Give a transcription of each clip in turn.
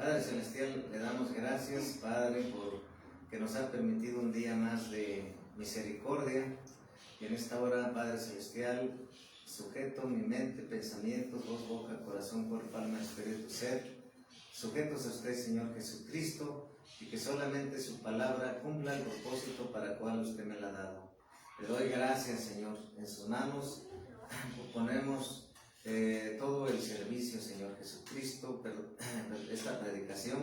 Padre Celestial, le damos gracias, Padre, por que nos ha permitido un día más de misericordia. Y en esta hora, Padre Celestial, sujeto mi mente, pensamientos, voz, boca, corazón, cuerpo, alma, espíritu, ser, sujetos a usted, Señor Jesucristo, y que solamente su palabra cumpla el propósito para el cual usted me la ha dado. Le doy gracias, Señor. En sus manos ponemos todo el servicio, Señor Jesucristo, pero esta predicación,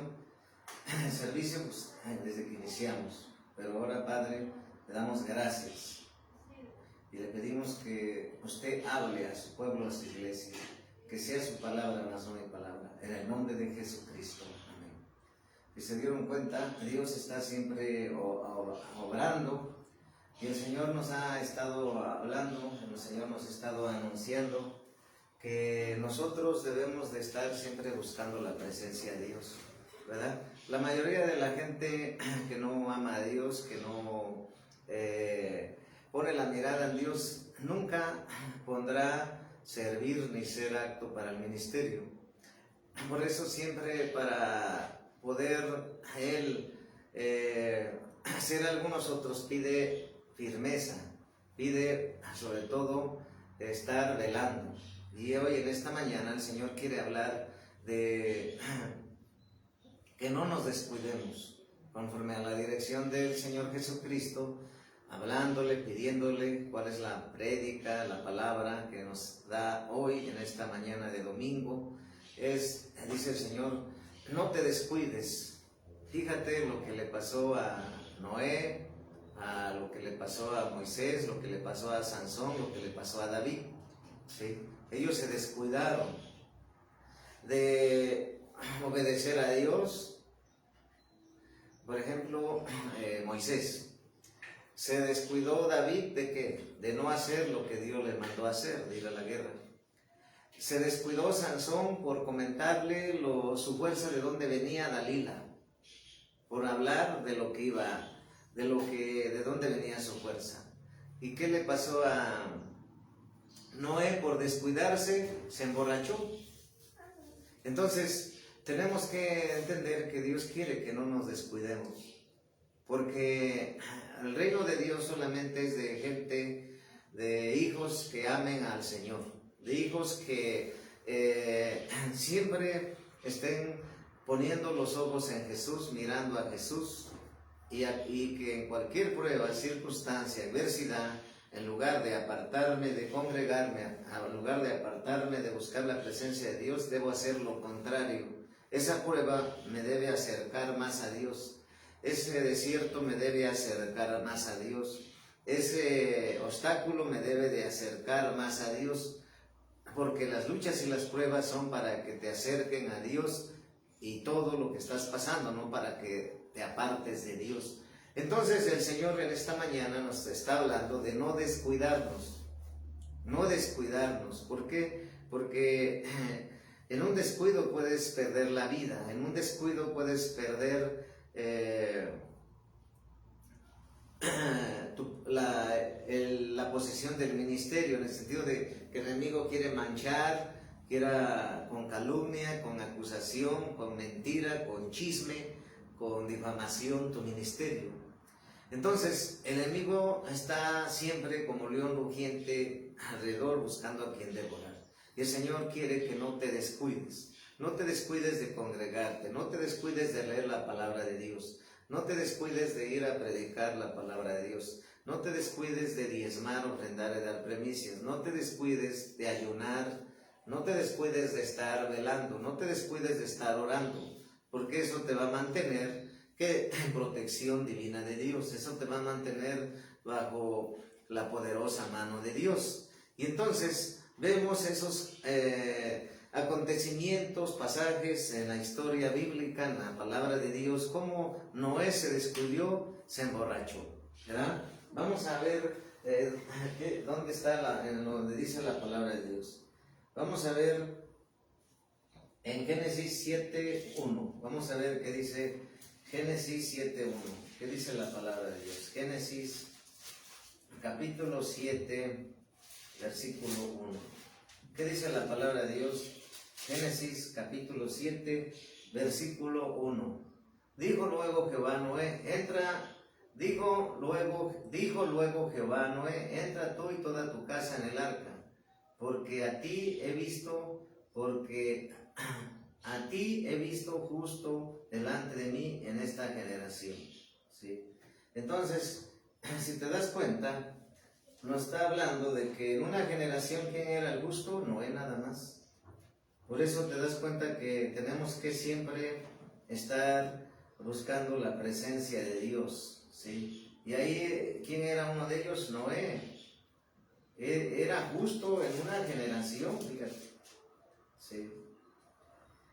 el servicio, pues, desde que iniciamos. Pero ahora, Padre, le damos gracias y le pedimos que usted hable a su pueblo, a su iglesia, que sea su palabra más no mi palabra, en el nombre de Jesucristo. Amén. Y se dieron cuenta, Dios está siempre obrando, y el Señor nos ha estado hablando, el Señor nos ha estado anunciando que nosotros debemos de estar siempre buscando la presencia de Dios, ¿verdad? La mayoría de la gente que no ama a Dios, que no pone la mirada en Dios, nunca pondrá servir ni ser apto para el ministerio. Por eso siempre para poder Él hacer algunos otros pide firmeza, pide sobre todo estar velando. Y hoy en esta mañana el Señor quiere hablar de que no nos descuidemos conforme a la dirección del Señor Jesucristo, hablándole, pidiéndole cuál es la prédica, la palabra que nos da hoy en esta mañana de domingo. Dice el Señor, no te descuides. Fíjate lo que le pasó a Noé, a lo que le pasó a Moisés, lo que le pasó a Sansón, lo que le pasó a David, ¿sí? Ellos se descuidaron de obedecer a Dios. Por ejemplo, Moisés. Se descuidó David ¿de qué? De no hacer lo que Dios le mandó a hacer, de ir a la guerra. Se descuidó Sansón por comentarle su fuerza de dónde venía Dalila, por hablar de lo que iba, de dónde venía su fuerza. ¿Y qué le pasó a Noé? Por descuidarse, se emborrachó. Entonces, tenemos que entender que Dios quiere que no nos descuidemos, porque el reino de Dios solamente es de gente, de hijos que amen al Señor, de hijos que siempre estén poniendo los ojos en Jesús, mirando a Jesús, y que en cualquier prueba, circunstancia, adversidad, en lugar de apartarme, de congregarme, en lugar de apartarme, de buscar la presencia de Dios, debo hacer lo contrario. Esa prueba me debe acercar más a Dios. Ese desierto me debe acercar más a Dios. Ese obstáculo me debe de acercar más a Dios. Porque las luchas y las pruebas son para que te acerquen a Dios y todo lo que estás pasando, no para que te apartes de Dios. Entonces el Señor en esta mañana nos está hablando de no descuidarnos. No descuidarnos. ¿Por qué? Porque en un descuido puedes perder la vida. En un descuido puedes perder la posesión del ministerio, en el sentido de que el enemigo quiere manchar, quiera con calumnia, con acusación, con mentira, con chisme, con difamación tu ministerio. Entonces el enemigo está siempre como león rugiente alrededor buscando a quien devorar. Y el Señor quiere que no te descuides. No te descuides de congregarte, no te descuides de leer la palabra de Dios, no te descuides de ir a predicar la palabra de Dios, no te descuides de diezmar, ofrendar y dar primicias, no te descuides de ayunar, no te descuides de estar velando, no te descuides de estar orando, porque eso te va a mantener en protección divina de Dios, eso te va a mantener bajo la poderosa mano de Dios. Y entonces vemos esos acontecimientos, pasajes en la historia bíblica, en la palabra de Dios, cómo Noé se descuidó, se emborrachó, ¿verdad? Vamos a ver dónde está en donde dice la palabra de Dios. Vamos a ver en Génesis 7:1. Vamos a ver qué dice Génesis 7:1. ¿Qué dice la palabra de Dios? Génesis capítulo 7, versículo 1. ¿Qué dice la palabra de Dios? Génesis capítulo 7, versículo 1. Dijo luego Jehová a Noé, dijo luego Jehová a Noé, entra tú y toda tu casa en el arca, porque a ti he visto justo delante de mí en esta generación. ¿Sí? Entonces, si te das cuenta, nos está hablando de que en una generación, ¿quién era el justo? Noé nada más. Por eso te das cuenta que tenemos que siempre estar buscando la presencia de Dios, ¿sí? Y ahí, ¿quién era uno de ellos? Noé. Era justo en una generación, fíjate, ¿sí?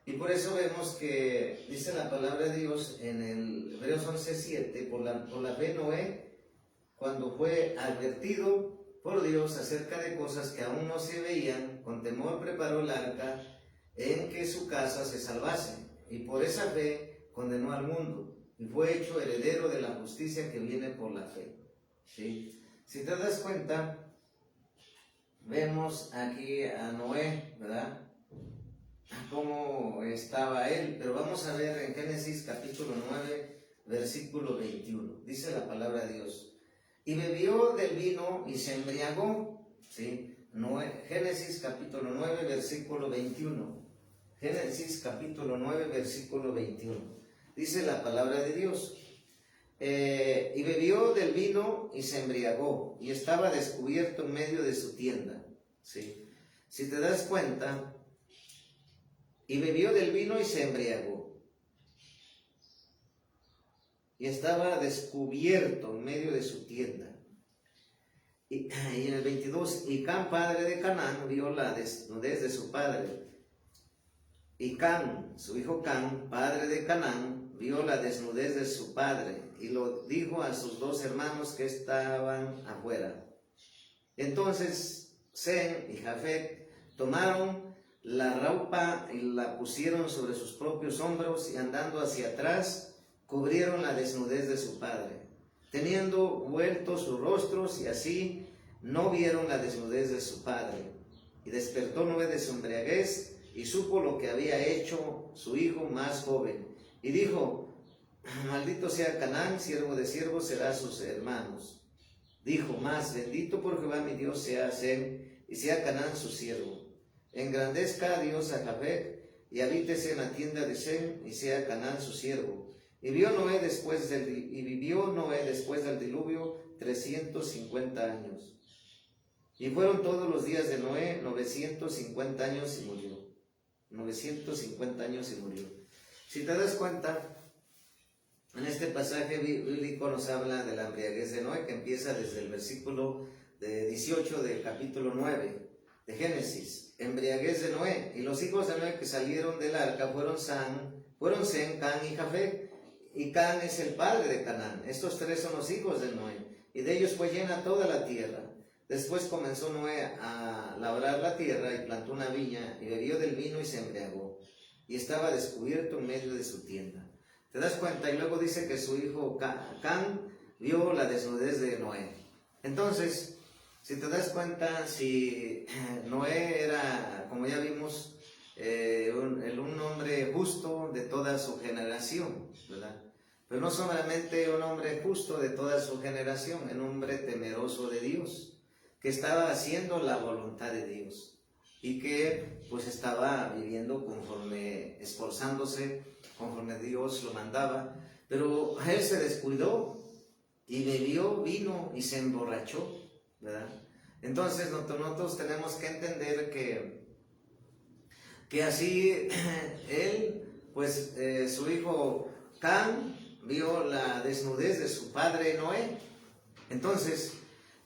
Y por eso vemos que dice la palabra de Dios en el Hebreos 11:7, por la fe Noé, cuando fue advertido por Dios acerca de cosas que aún no se veían, con temor preparó el arca en que su casa se salvase, y por esa fe condenó al mundo, y fue hecho heredero de la justicia que viene por la fe. ¿Sí? Si te das cuenta, vemos aquí a Noé, ¿verdad? Cómo estaba él, pero vamos a ver en Génesis capítulo 9, versículo 21. Dice la palabra de Dios: y bebió del vino y se embriagó. ¿Sí? Génesis capítulo 9, versículo 21. Génesis capítulo 9, versículo 21. Dice la palabra de Dios: y bebió del vino y se embriagó, y estaba descubierto en medio de su tienda. ¿Sí? Si te das cuenta, y bebió del vino y se embriagó, y estaba descubierto en medio de su tienda. Y en el 22, y Cam, padre de Canaán, vio la desnudez de su padre. Y Cam, su hijo Cam, padre de Canaán, vio la desnudez de su padre, y lo dijo a sus dos hermanos que estaban afuera. Entonces Sem y Jafet tomaron la ropa y la pusieron sobre sus propios hombros, y andando hacia atrás, cubrieron la desnudez de su padre, teniendo vueltos sus rostros, y así no vieron la desnudez de su padre. Y despertó Noé de su embriaguez, y supo lo que había hecho su hijo más joven, y dijo: maldito sea Canaán, siervo de siervos será sus hermanos. Dijo más: bendito por Jehová mi Dios sea Sem, y sea Canaán su siervo. Engrandezca a Dios a Jafet, y habítese en la tienda de Sem, y sea Canaán su siervo. Y vivió Noé después del diluvio 350 años. Y fueron todos los días de Noé 950 años, y murió. 950 años y murió. Si te das cuenta, en este pasaje bíblico nos habla de la embriaguez de Noé, que empieza desde el versículo 18 del capítulo 9 de Génesis. Embriaguez de Noé. Y los hijos de Noé que salieron del arca fueron Sem, Cam y Jafet. Y Cam es el padre de Canaán. Estos tres son los hijos de Noé, y de ellos fue llena toda la tierra. Después comenzó Noé a labrar la tierra, y plantó una viña, y bebió del vino y se embriagó, y estaba descubierto en medio de su tienda. ¿Te das cuenta? Y luego dice que su hijo Cam vio la desnudez de Noé. Entonces, si te das cuenta, si Noé era, como ya vimos, un hombre justo de toda su generación, ¿verdad? Pero no solamente un hombre justo de toda su generación, un hombre temeroso de Dios, que estaba haciendo la voluntad de Dios, y que pues estaba viviendo esforzándose conforme Dios lo mandaba. Pero él se descuidó y bebió vino y se emborrachó, ¿verdad? Entonces nosotros tenemos que entender que así él, pues su hijo Cam vio la desnudez de su padre Noé. Entonces,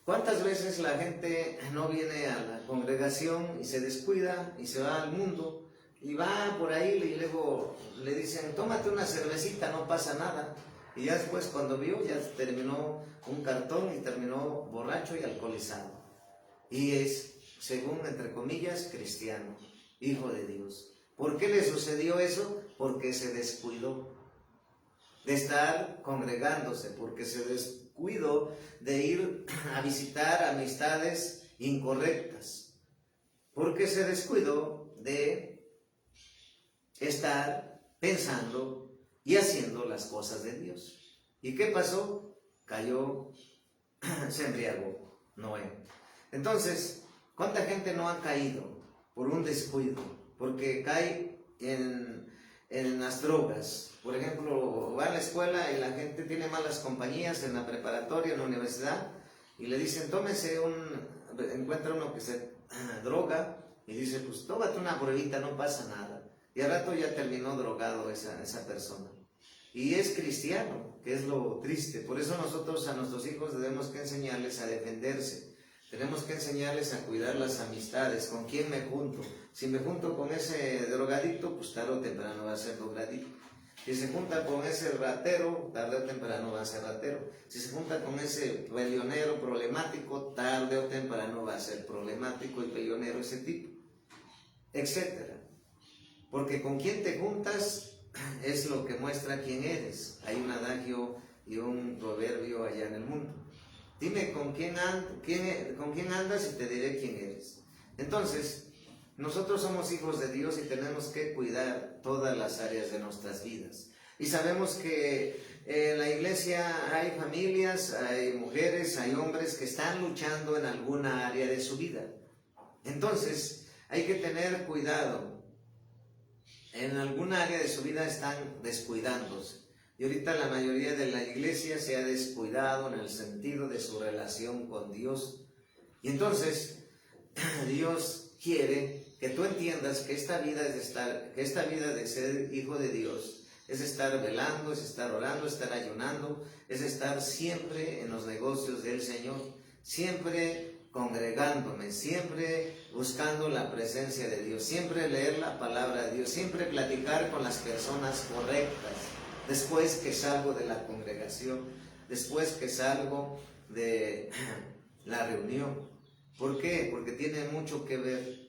¿cuántas veces la gente no viene a la congregación y se descuida y se va al mundo y va por ahí, y luego le dicen: tómate una cervecita, no pasa nada? Y ya después, cuando vio, ya terminó un cartón y terminó borracho y alcoholizado. Y es, según entre comillas, cristiano, hijo de Dios. ¿Por qué le sucedió eso? Porque se descuidó de estar congregándose, porque se descuidó de ir a visitar amistades incorrectas, porque se descuidó de estar pensando y haciendo las cosas de Dios. ¿Y qué pasó? Cayó, se embriagó Noé. Entonces, ¿cuánta gente no ha caído por un descuido? Porque cae en las drogas. Por ejemplo, va a la escuela y la gente tiene malas compañías en la preparatoria, en la universidad, y le dicen, encuentra uno que se droga, y dice, pues tómate una pruebita, no pasa nada. Y al rato ya terminó drogado esa persona. Y es cristiano, que es lo triste. Por eso nosotros a nuestros hijos debemos que enseñarles a defenderse. Tenemos que enseñarles a cuidar las amistades, con quién me junto. Si me junto con ese drogadicto, pues tarde o temprano va a ser drogadicto. Si se junta con ese ratero, tarde o temprano va a ser ratero. Si se junta con ese peleonero problemático, tarde o temprano va a ser problemático y peleonero ese tipo, etcétera. Porque con quién te juntas es lo que muestra quién eres. Hay un adagio y un proverbio allá en el mundo. Dime con quién andas y te diré quién eres. Entonces, nosotros somos hijos de Dios y tenemos que cuidar todas las áreas de nuestras vidas. Y sabemos que en la iglesia hay familias, hay mujeres, hay hombres que están luchando en alguna área de su vida. Entonces, hay que tener cuidado. En alguna área de su vida están descuidándose. Y ahorita la mayoría de la iglesia se ha descuidado en el sentido de su relación con Dios. Y entonces, Dios quiere que tú entiendas que esta vida de ser hijo de Dios es estar velando, es estar orando, es estar ayunando, es estar siempre en los negocios del Señor, siempre congregándome, siempre buscando la presencia de Dios, siempre leer la palabra de Dios, siempre platicar con las personas correctas, después que salgo de la congregación, después que salgo de la reunión. ¿Por qué? Porque tiene mucho que ver.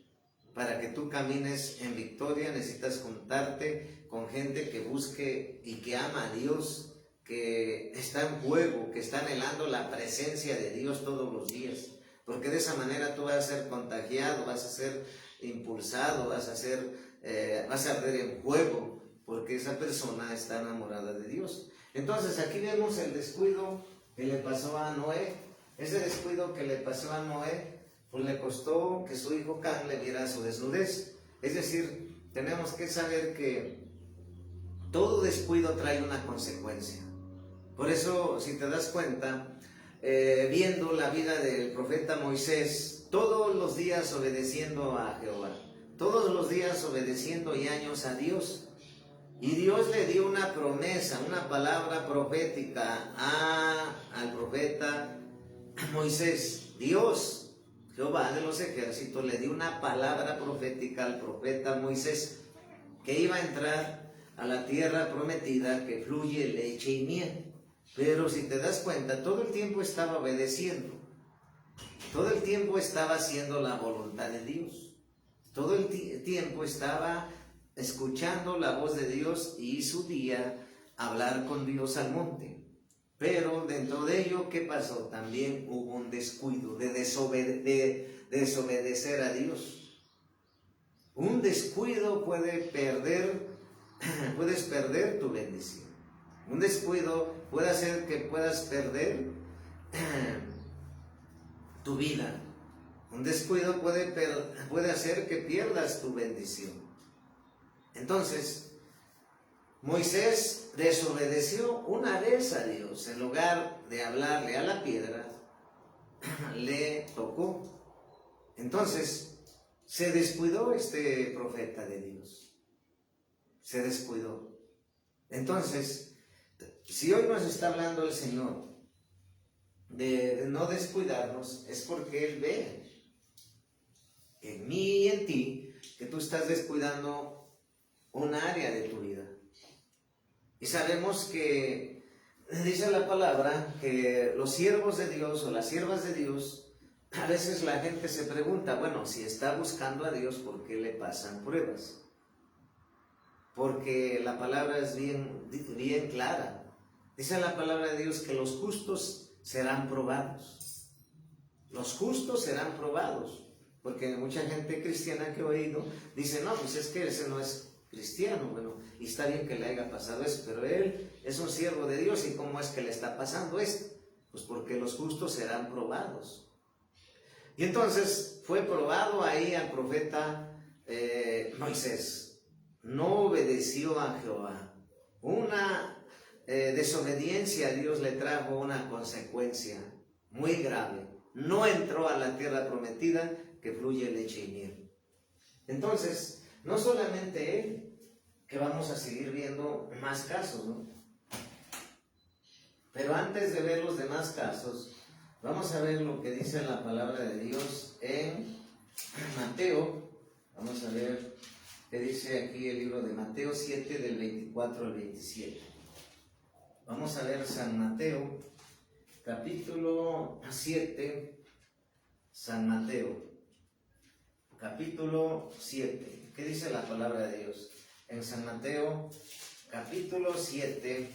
Para que tú camines en victoria necesitas juntarte con gente que busque y que ama a Dios, que está en juego, que está anhelando la presencia de Dios todos los días. Porque de esa manera tú vas a ser contagiado, vas a ser impulsado, vas a arder en fuego, porque esa persona está enamorada de Dios. Entonces aquí vemos el descuido que le pasó a Noé. Ese descuido que le pasó a Noé, pues le costó que su hijo Can le viera su desnudez. Es decir, tenemos que saber que todo descuido trae una consecuencia. Por eso, si te das cuenta, viendo la vida del profeta Moisés, todos los días obedeciendo a Jehová, todos los días obedeciendo y años a Dios. Y Dios le dio una promesa, una palabra profética al profeta Moisés. Dios, Jehová de los ejércitos, le dio una palabra profética al profeta Moisés, que iba a entrar a la tierra prometida que fluye leche y miel. Pero si te das cuenta, todo el tiempo estaba obedeciendo, todo el tiempo estaba haciendo la voluntad de Dios, todo el tiempo estaba escuchando la voz de Dios y su día hablar con Dios al monte. Pero dentro de ello, ¿qué pasó? También hubo un descuido de desobedecer a Dios. Un descuido puedes perder tu bendición. Un descuido puede hacer que puedas perder tu vida. Un descuido puede hacer que pierdas tu bendición. Entonces, Moisés desobedeció una vez a Dios. En lugar de hablarle a la piedra, le tocó. Entonces, se descuidó este profeta de Dios. Se descuidó. Entonces, si hoy nos está hablando el Señor de no descuidarnos, es porque Él ve en mí y en ti que tú estás descuidando un área de tu vida. Y sabemos que dice la palabra que los siervos de Dios o las siervas de Dios, a veces la gente se pregunta, bueno, si está buscando a Dios, ¿por qué le pasan pruebas? Porque la palabra es bien clara. Dice la palabra de Dios que los justos serán probados. Los justos serán probados. Porque mucha gente cristiana que he oído dice, no, pues es que ese no es cristiano. Bueno, y está bien que le haya pasado eso, pero él es un siervo de Dios. ¿Y cómo es que le está pasando esto? Pues porque los justos serán probados. Y entonces fue probado ahí al profeta Moisés. No obedeció a Jehová. Una desobediencia a Dios le trajo una consecuencia muy grave. No entró a la tierra prometida que fluye leche y miel. Entonces, no solamente él, que vamos a seguir viendo más casos, ¿no? Pero antes de ver los demás casos, vamos a ver lo que dice la palabra de Dios en Mateo. Vamos a ver qué dice aquí el libro de Mateo 7, del 24 al 27. Vamos a ver San Mateo, capítulo 7, San Mateo, capítulo 7. ¿Qué dice la palabra de Dios? En San Mateo, capítulo 7,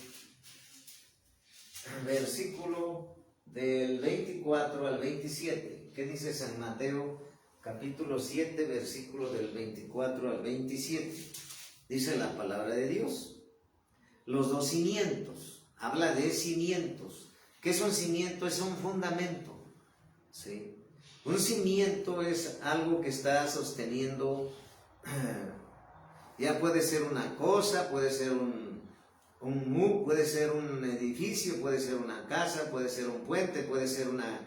versículo del 24 al 27. ¿Qué dice San Mateo, capítulo 7, versículo del 24 al 27? Dice la palabra de Dios. Los dos cimientos. Habla de cimientos. ¿Qué es un cimiento? Es un fundamento. ¿Sí? Un cimiento es algo que está sosteniendo, ya puede ser una cosa, puede ser puede ser un edificio, puede ser una casa, puede ser un puente, puede ser una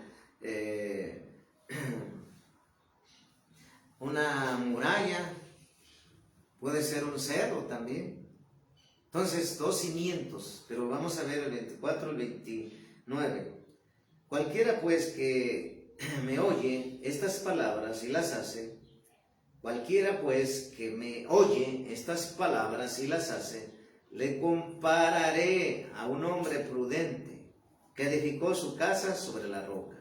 muralla, puede ser un cerro también. Entonces, dos cimientos, pero vamos a ver el 24 y el 29. Cualquiera pues que me oye estas palabras y las hace, cualquiera pues que me oye estas palabras y las hace, le compararé a un hombre prudente que edificó su casa sobre la roca.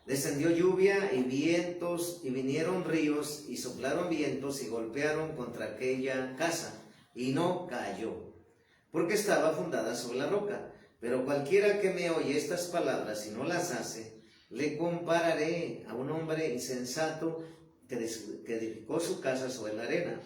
Descendió lluvia y vientos, y vinieron ríos, y soplaron vientos, y golpearon contra aquella casa, y no cayó, porque estaba fundada sobre la roca. Pero cualquiera que me oye estas palabras y no las hace, le compararé a un hombre insensato que edificó su casa sobre la arena.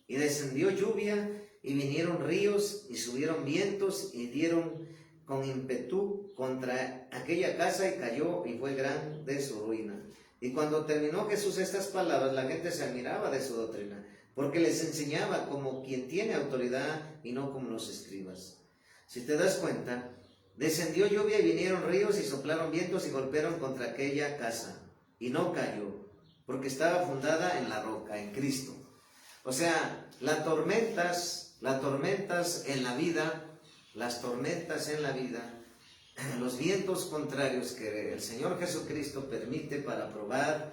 Y descendió lluvia, y vinieron ríos, y subieron vientos, y dieron con ímpetu contra aquella casa, y cayó, y fue grande su ruina. Y cuando terminó Jesús estas palabras, la gente se admiraba de su doctrina, porque les enseñaba como quien tiene autoridad y no como los escribas. Si te das cuenta, descendió lluvia y vinieron ríos y soplaron vientos y golpearon contra aquella casa, y no cayó, porque estaba fundada en la roca, en Cristo. O sea, las tormentas en la vida, los vientos contrarios que el Señor Jesucristo permite para probar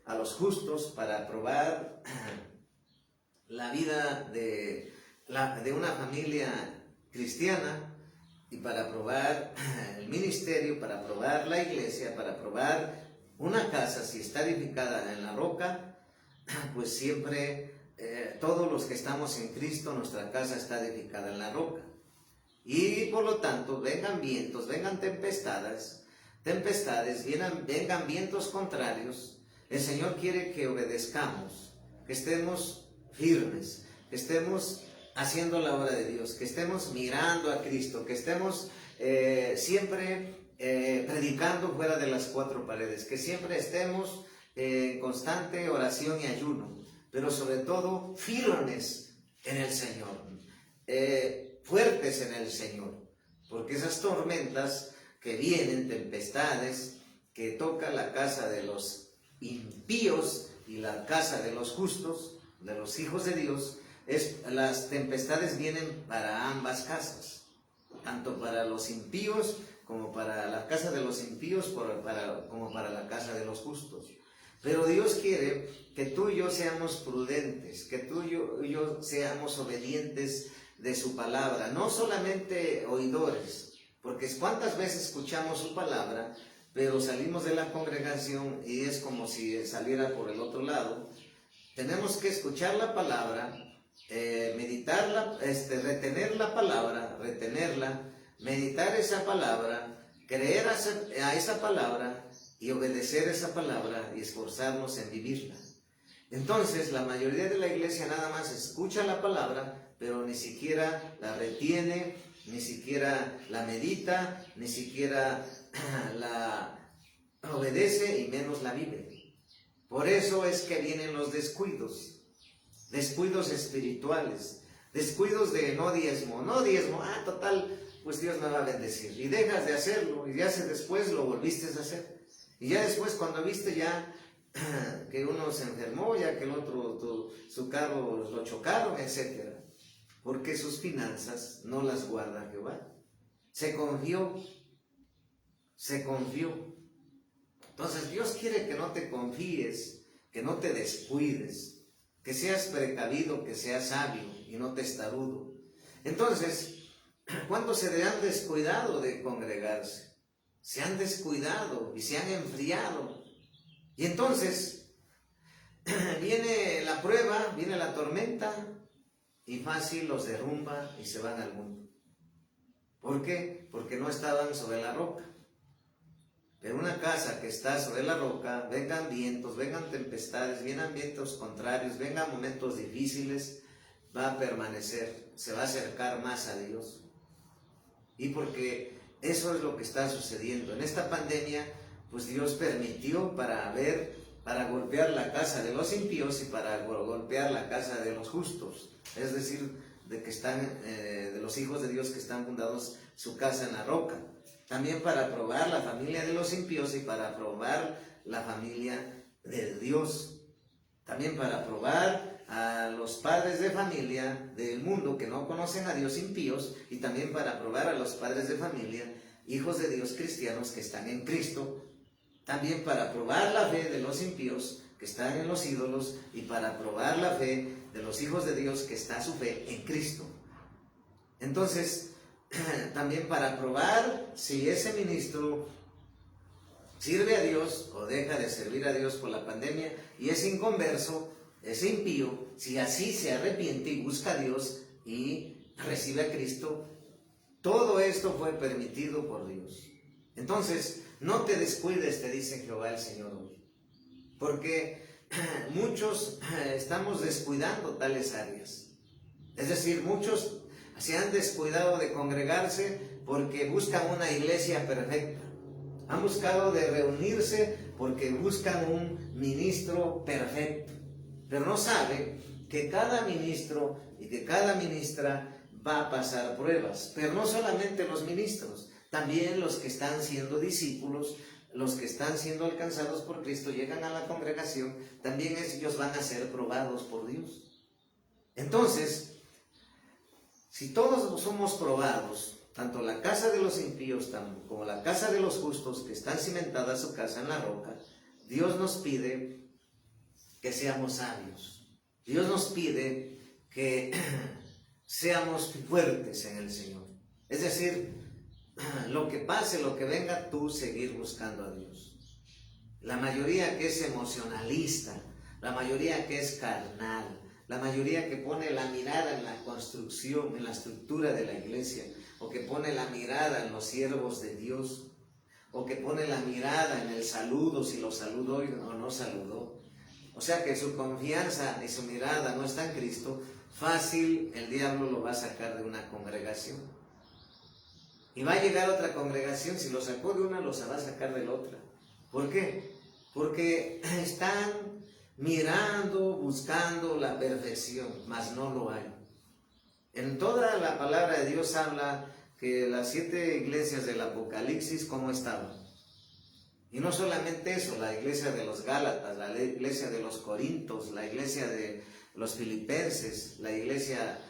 a los justos, para probar la vida de una familia cristiana, y para probar el ministerio, para probar la iglesia, para probar una casa, si está edificada en la roca, pues siempre todos los que estamos en Cristo, nuestra casa está edificada en la roca. Y por lo tanto, vengan vientos, vengan tempestades, vengan vientos contrarios, el Señor quiere que obedezcamos, que estemos firmes, que estemos haciendo la obra de Dios, que estemos mirando a Cristo, que estemos siempre predicando fuera de las cuatro paredes, que siempre estemos en constante oración y ayuno, pero sobre todo firmes en el Señor, fuertes en el Señor, porque esas tormentas que vienen, tempestades, que tocan la casa de los impíos y la casa de los justos, de los hijos de Dios, las tempestades vienen para ambas casas, tanto para los impíos como para la casa de los impíos, como para la casa de los justos. Pero Dios quiere que tú y yo seamos prudentes, que tú y yo seamos obedientes de su palabra, no solamente oidores, porque cuántas veces escuchamos su palabra, pero salimos de la congregación y es como si saliera por el otro lado. Tenemos que escuchar la palabra, meditarla, retener la palabra, meditar esa palabra, creer a esa palabra y obedecer esa palabra y esforzarnos en vivirla. Entonces, la mayoría de la iglesia nada más escucha la palabra, pero ni siquiera la retiene, ni siquiera la medita, ni siquiera la obedece y menos la vive. Por eso es que vienen los descuidos espirituales, descuidos de no diezmo, total, pues Dios me va a bendecir. Y dejas de hacerlo, y ya después lo volviste a hacer. Y ya después cuando viste ya que uno se enfermó, ya que el otro, su carro lo chocaron, etc. Porque sus finanzas no las guarda Jehová. Se confió. Entonces Dios quiere que no te confíes, que no te descuides, que seas precavido, que seas sabio y no testarudo. Entonces, ¿cuántos se han descuidado de congregarse? Se han descuidado y se han enfriado. Y entonces viene la prueba, viene la tormenta y fácil los derrumba y se van al mundo. ¿Por qué? Porque no estaban sobre la roca. Pero una casa que está sobre la roca, vengan vientos, vengan tempestades, vengan vientos contrarios, vengan momentos difíciles, va a permanecer, se va a acercar más a Dios. Y porque eso es lo que está sucediendo. En esta pandemia, pues Dios permitió para golpear la casa de los impíos y para golpear la casa de los justos. Es decir, de los hijos de Dios que están fundados su casa en la roca. También para probar la familia de los impíos y para probar la familia de Dios. También para probar a los padres de familia del mundo que no conocen a Dios, impíos, y también para probar a los padres de familia, hijos de Dios cristianos que están en Cristo. También para probar la fe de los impíos que están en los ídolos y para probar la fe de los hijos de Dios que está su fe en Cristo. Entonces, también para probar si ese ministro sirve a Dios o deja de servir a Dios por la pandemia y es inconverso, es impío, si así se arrepiente y busca a Dios y recibe a Cristo. Todo esto fue permitido por Dios. Entonces, no te descuides, te dice Jehová el Señor hoy, porque muchos estamos descuidando tales áreas. Es decir, muchos se han descuidado de congregarse porque buscan una iglesia perfecta. Han buscado de reunirse porque buscan un ministro perfecto. Pero no sabe que cada ministro y que cada ministra va a pasar pruebas. Pero no solamente los ministros, también los que están siendo discípulos, los que están siendo alcanzados por Cristo, llegan a la congregación, también ellos van a ser probados por Dios. Entonces, si todos somos probados, tanto la casa de los impíos como la casa de los justos, que están cimentadas su casa en la roca, Dios nos pide que seamos sabios. Dios nos pide que seamos fuertes en el Señor. Es decir, lo que pase, lo que venga, tú seguir buscando a Dios. La mayoría que es emocionalista, la mayoría que es carnal, la mayoría que pone la mirada en la construcción, en la estructura de la iglesia, o que pone la mirada en los siervos de Dios, o que pone la mirada en el saludo, si lo saludó o no saludó. O sea que su confianza y su mirada no está en Cristo, fácil el diablo lo va a sacar de una congregación. Y va a llegar otra congregación, si lo sacó de una, los va a sacar de la otra. ¿Por qué? Porque están mirando, buscando la perfección, mas no lo hay. En toda la palabra de Dios habla que las 7 iglesias del Apocalipsis, ¿cómo estaban? Y no solamente eso, la iglesia de los Gálatas, la iglesia de los Corintos, la iglesia de los Filipenses, la iglesia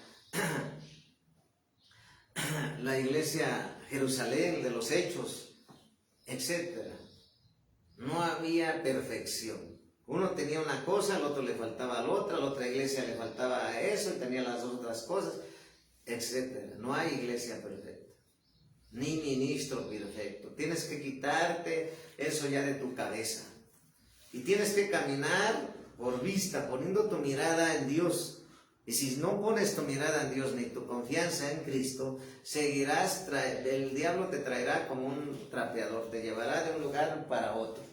Jerusalén de los Hechos, etc. No había perfección. Uno tenía una cosa, al otro le faltaba la otra, a la otra iglesia le faltaba eso y tenía las otras cosas, etc. No hay iglesia perfecta, ni ministro perfecto. Tienes que quitarte eso ya de tu cabeza. Y tienes que caminar por vista, poniendo tu mirada en Dios. Y si no pones tu mirada en Dios ni tu confianza en Cristo, seguirás, el diablo te traerá como un trapeador, te llevará de un lugar para otro.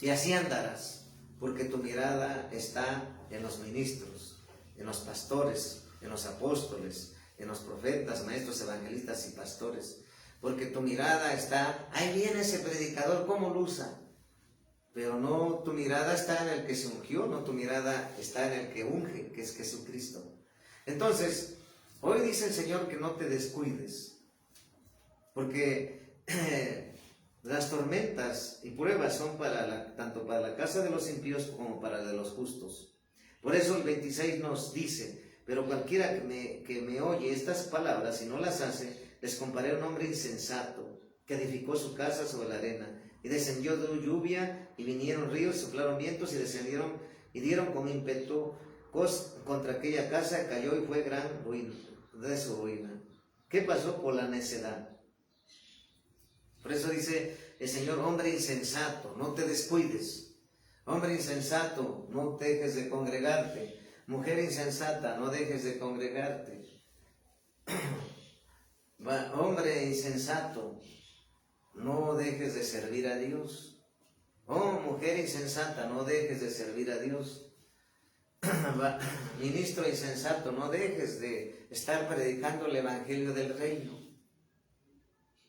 Y así andarás. porque tu mirada está en los ministros, en los pastores, en los apóstoles, en los profetas, maestros, evangelistas y pastores, porque tu mirada está, ahí viene ese predicador, ¿cómo lo usa? Pero no, tu mirada está en el que se ungió, no, tu mirada está en el que unge, que es Jesucristo. Entonces, hoy dice el Señor que no te descuides, porque las tormentas y pruebas son tanto para la casa de los impíos como para la de los justos. Por eso el 26 nos dice, pero cualquiera que me oye estas palabras y no las hace, les comparé a un hombre insensato que edificó su casa sobre la arena, y descendió lluvia, y vinieron ríos, soplaron vientos, y descendieron, y dieron con ímpetu contra aquella casa, cayó y fue gran ruina de su ruina. ¿Qué pasó? Por la necedad. Por eso dice el Señor, hombre insensato, no te descuides. Hombre insensato, no dejes de congregarte. Mujer insensata, no dejes de congregarte. Hombre insensato, no dejes de servir a Dios. Oh, mujer insensata, no dejes de servir a Dios. Ministro insensato, no dejes de estar predicando el evangelio del reino.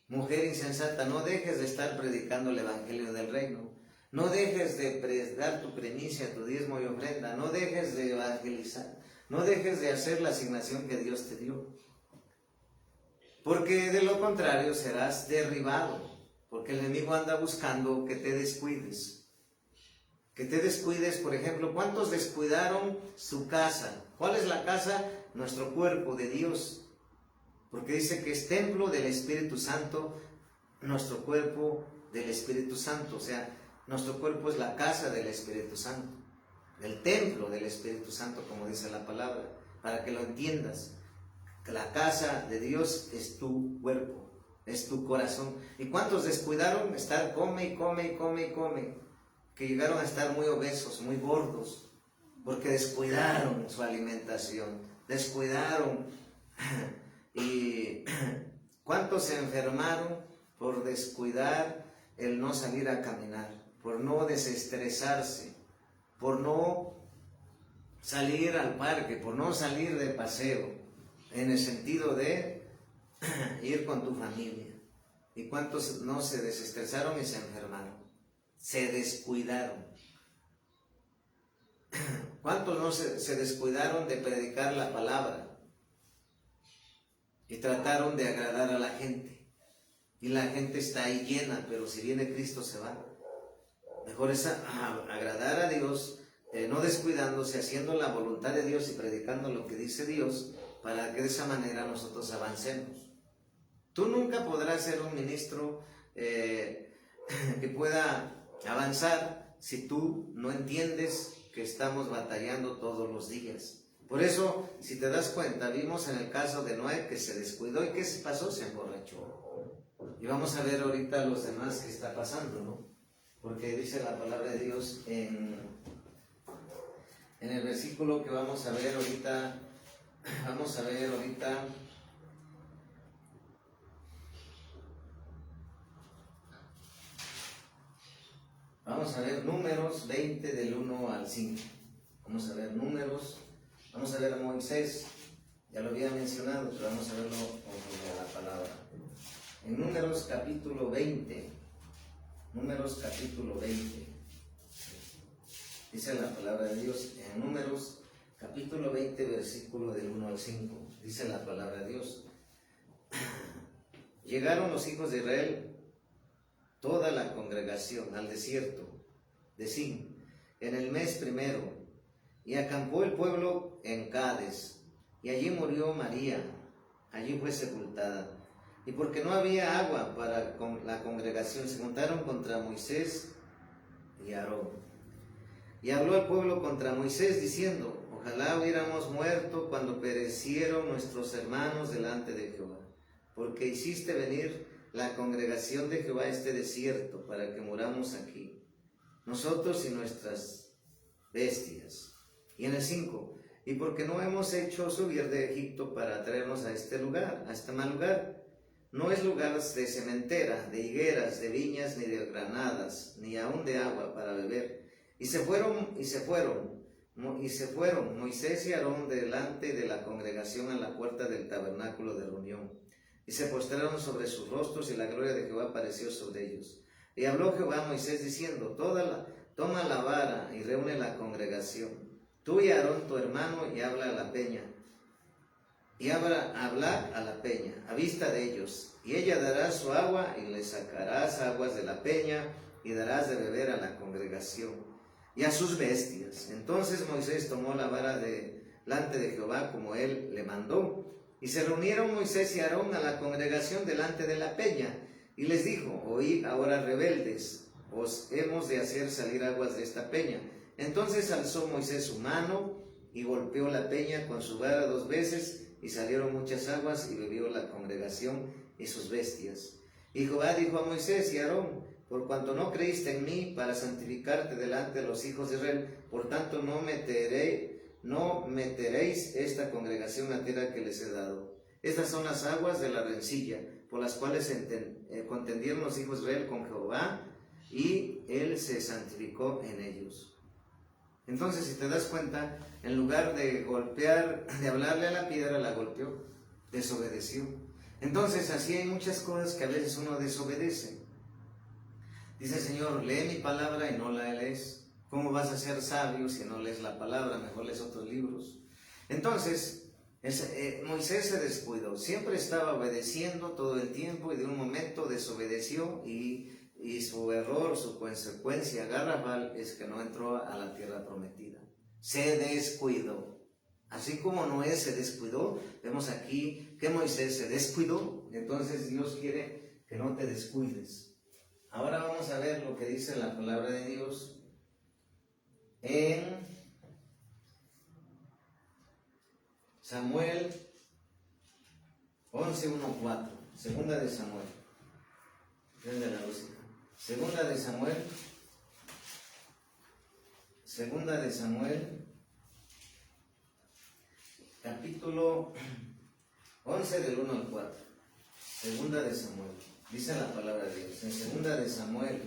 Mujer insensata, no dejes de estar predicando el evangelio del reino. No dejes de dar tu primicia, tu diezmo y ofrenda. No dejes de evangelizar. No dejes de hacer la asignación que Dios te dio. Porque de lo contrario serás derribado. Porque el enemigo anda buscando que te descuides. Que te descuides, por ejemplo, ¿cuántos descuidaron su casa? ¿Cuál es la casa? Nuestro cuerpo de Dios. Porque dice que es templo del Espíritu Santo, nuestro cuerpo del Espíritu Santo. O sea, nuestro cuerpo es la casa del Espíritu Santo. El templo del Espíritu Santo, como dice la palabra, para que lo entiendas. Que la casa de Dios es tu cuerpo, es tu corazón. ¿Y cuántos descuidaron? Estar come y come y come y come. Que llegaron a estar muy obesos, muy gordos, porque descuidaron su alimentación, descuidaron. ¿Y cuántos se enfermaron por descuidar el no salir a caminar, por no desestresarse, por no salir al parque, por no salir de paseo, en el sentido de ir con tu familia? ¿Y cuántos no se desestresaron y se enfermaron? Se descuidaron. ¿Cuántos no se descuidaron de predicar la palabra? Y trataron de agradar a la gente. Y la gente está ahí llena, pero si viene Cristo se va. Mejor es agradar a Dios, no descuidándose, haciendo la voluntad de Dios y predicando lo que dice Dios, para que de esa manera nosotros avancemos. Tú nunca podrás ser un ministro que pueda avanzar si tú no entiendes que estamos batallando todos los días. Por eso, si te das cuenta, vimos en el caso de Noé que se descuidó y ¿qué pasó? Se emborrachó. Y vamos a ver ahorita los demás que está pasando, ¿no? Porque dice la palabra de Dios en el versículo que vamos a ver ahorita, vamos a ver Números 20 del 1 al 5. Vamos a ver Números. Vamos a ver a Moisés, ya lo había mencionado, pero vamos a verlo conforme a la palabra. En Números capítulo 20, dice la palabra de Dios, en Números capítulo 20, versículo del 1 al 5, dice la palabra de Dios. Llegaron los hijos de Israel, toda la congregación, al desierto de Sin, en el mes primero, y acampó el pueblo en Cades, y allí murió María, allí fue sepultada. Y porque no había agua para la congregación, se juntaron contra Moisés y Aarón. Y habló el pueblo contra Moisés, diciendo: ojalá hubiéramos muerto cuando perecieron nuestros hermanos delante de Jehová, porque hiciste venir la congregación de Jehová a este desierto, para que muramos aquí, nosotros y nuestras bestias. Y en el 5, y porque no hemos hecho subir de Egipto para traernos a este lugar, a este mal lugar. No es lugar de sementera, de higueras, de viñas, ni de granadas, ni aun de agua para beber. Y se fueron Moisés y Aarón delante de la congregación a la puerta del tabernáculo de reunión. Y se postraron sobre sus rostros, y la gloria de Jehová apareció sobre ellos. Y habló Jehová a Moisés diciendo: toma la vara y reúne la congregación, tú y Aarón tu hermano, y habla a la peña. Y hablar a la peña, a vista de ellos, y ella dará su agua, y le sacarás aguas de la peña, y darás de beber a la congregación y a sus bestias. Entonces Moisés tomó la vara delante de Jehová, como él le mandó. Y se reunieron Moisés y Aarón a la congregación delante de la peña, y les dijo: oíd ahora, rebeldes, os hemos de hacer salir aguas de esta peña. Entonces alzó Moisés su mano y golpeó la peña con su vara 2 veces, y salieron muchas aguas, y bebió la congregación y sus bestias. Y Jehová dijo a Moisés y a Aarón: por cuanto no creíste en mí para santificarte delante de los hijos de Israel, por tanto no meteréis esta congregación en la tierra que les he dado. Estas son las aguas de la rencilla, por las cuales contendieron los hijos de Israel con Jehová, y él se santificó en ellos. Entonces, si te das cuenta, en lugar de golpear, de hablarle a la piedra, la golpeó, desobedeció. Entonces, así hay muchas cosas que a veces uno desobedece. Dice el Señor: lee mi palabra y no la lees. ¿Cómo vas a ser sabio si no lees la palabra? Mejor lees otros libros. Entonces, Moisés se descuidó. Siempre estaba obedeciendo todo el tiempo, y de un momento desobedeció, y su error, su consecuencia garrafal es que no entró a la tierra prometida. Se descuidó. Así como Noé se descuidó, vemos aquí que Moisés se descuidó. Entonces Dios quiere que no te descuides. Ahora vamos a ver lo que dice la palabra de Dios en Samuel 11:1-4. Segunda de Samuel. Prende la luz. Segunda de Samuel, capítulo 11 del 1 al 4. Segunda de Samuel. Dice la palabra de Dios en Segunda de Samuel,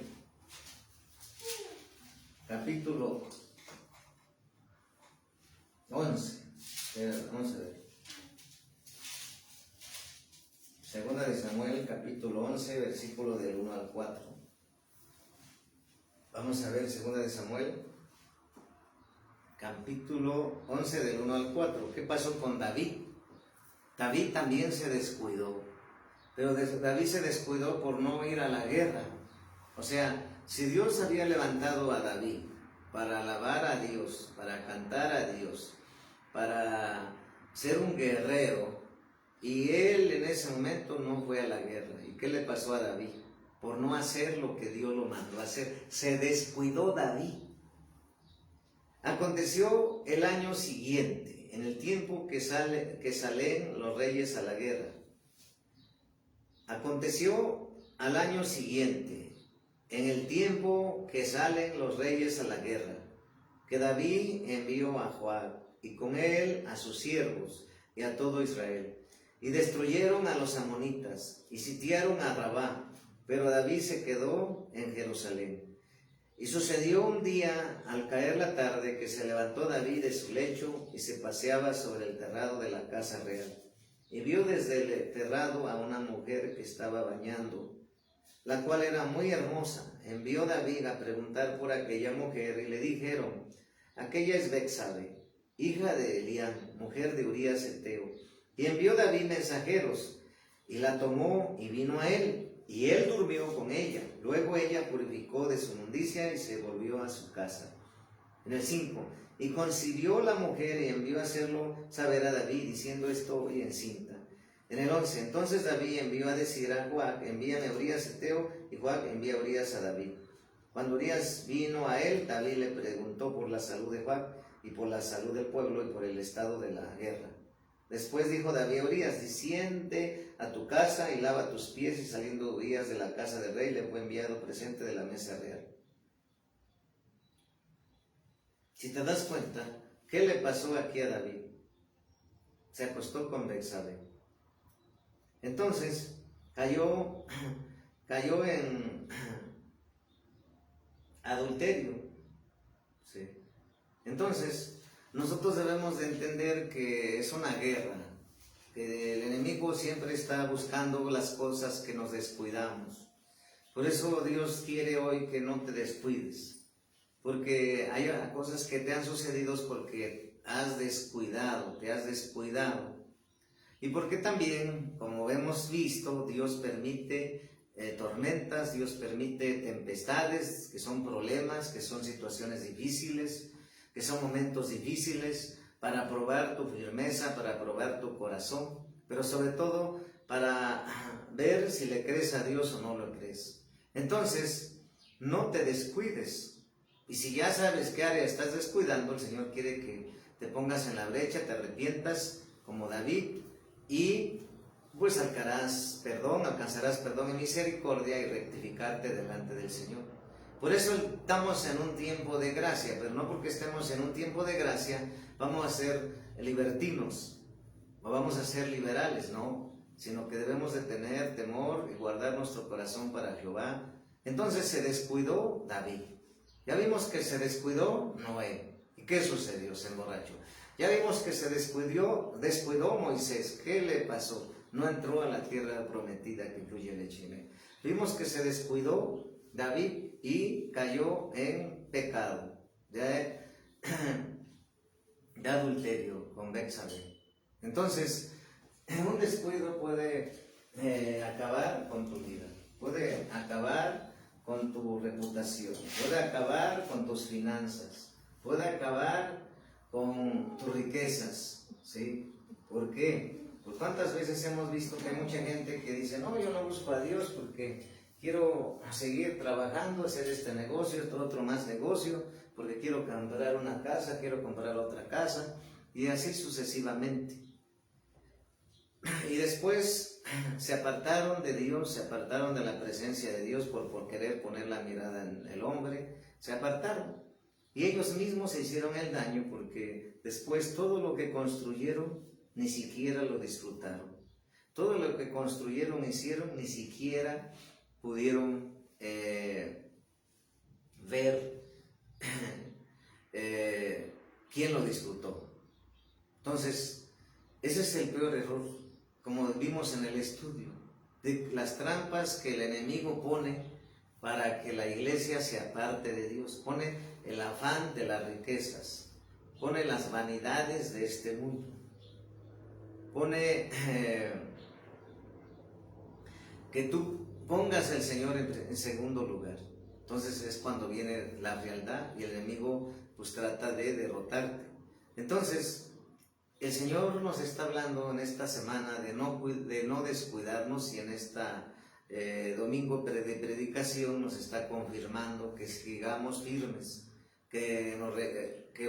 capítulo 11. Vamos a ver. Segunda de Samuel, capítulo 11, versículo del 1 al 4. Vamos a ver Segunda de Samuel, capítulo 11, del 1 al 4. ¿Qué pasó con David? David también se descuidó. Pero David se descuidó por no ir a la guerra. O sea, si Dios había levantado a David para alabar a Dios, para cantar a Dios, para ser un guerrero, y él en ese momento no fue a la guerra. ¿Y qué le pasó a David? Por no hacer lo que Dios lo mandó a hacer. Se descuidó David. Aconteció el año siguiente, en el tiempo que salen los reyes a la guerra. Aconteció al año siguiente, en el tiempo que salen los reyes a la guerra, que David envió a Joab, y con él a sus siervos y a todo Israel, y destruyeron a los amonitas, y sitiaron a Rabá, pero David se quedó en Jerusalén. Y sucedió un día, al caer la tarde, que se levantó David de su lecho, y se paseaba sobre el terrado de la casa real. Y vio desde el terrado a una mujer que estaba bañando, la cual era muy hermosa. Envió David a preguntar por aquella mujer, y le dijeron: aquella es Betsabe, hija de Eliam, mujer de Urías Heteo. Y envió David mensajeros, y la tomó y vino a él, y él durmió con ella. Luego ella purificó de su inmundicia y se volvió a su casa. En el 5. Y concibió la mujer y envió a hacerlo saber a David, diciendo: estoy encinta. En el 11. Entonces David envió a decir a Joab: envíame a Urías Heteo, y Joab envía a Urías a David. Cuando Urías vino a él, David le preguntó por la salud de Joab, y por la salud del pueblo, y por el estado de la guerra. Después dijo David a Urías: desciende a tu casa y lava tus pies. Y saliendo Urías de la casa del rey, le fue enviado presente de la mesa real. Si te das cuenta, ¿qué le pasó aquí a David? Se acostó con Betsabe. Entonces, cayó en adulterio. Entonces, nosotros debemos de entender que es una guerra, que el enemigo siempre está buscando las cosas que nos descuidamos. Por eso Dios quiere hoy que no te descuides, porque hay cosas que te han sucedido porque has descuidado, te has descuidado. Y porque también, como hemos visto, Dios permite tormentas, Dios permite tempestades, que son problemas, que son situaciones difíciles, que son momentos difíciles, para probar tu firmeza, para probar tu corazón, pero sobre todo para ver si le crees a Dios o no lo crees. Entonces, no te descuides. Y si ya sabes qué área estás descuidando, el Señor quiere que te pongas en la brecha, te arrepientas como David y pues alcanzarás perdón y misericordia y rectificarte delante del Señor. Por eso estamos en un tiempo de gracia, pero no porque estemos en un tiempo de gracia vamos a ser libertinos o vamos a ser liberales, no, sino que debemos de tener temor y guardar nuestro corazón para Jehová. Entonces se descuidó David. Ya vimos que se descuidó Noé. ¿Y qué sucedió? Se emborrachó. Ya vimos que se descuidó Moisés. ¿Qué le pasó? No entró a la tierra prometida que incluye leche y miel. Vimos que se descuidó David y cayó en pecado de adulterio con Betsabé. Entonces, un descuido puede acabar con tu vida, puede acabar con tu reputación, puede acabar con tus finanzas, puede acabar con tus riquezas, ¿sí? ¿Por qué? Pues cuántas veces hemos visto que hay mucha gente que dice, no, yo no busco a Dios porque quiero seguir trabajando, hacer este negocio, otro más negocio, porque quiero comprar una casa, quiero comprar otra casa, y así sucesivamente. Y después se apartaron de Dios, se apartaron de la presencia de Dios por querer poner la mirada en el hombre, se apartaron. Y ellos mismos se hicieron el daño porque después todo lo que construyeron ni siquiera lo disfrutaron. Todo lo que construyeron, hicieron, ni siquiera pudieron ver quién lo disfrutó. Entonces, ese es el peor error, como vimos en el estudio, de las trampas que el enemigo pone para que la iglesia se aparte de Dios. Pone el afán de las riquezas, pone las vanidades de este mundo, pone que tú pongas al Señor en segundo lugar. Entonces es cuando viene la frialdad y el enemigo pues trata de derrotarte. Entonces el Señor nos está hablando en esta semana de no descuidarnos, y en esta domingo de predicación nos está confirmando que sigamos firmes, que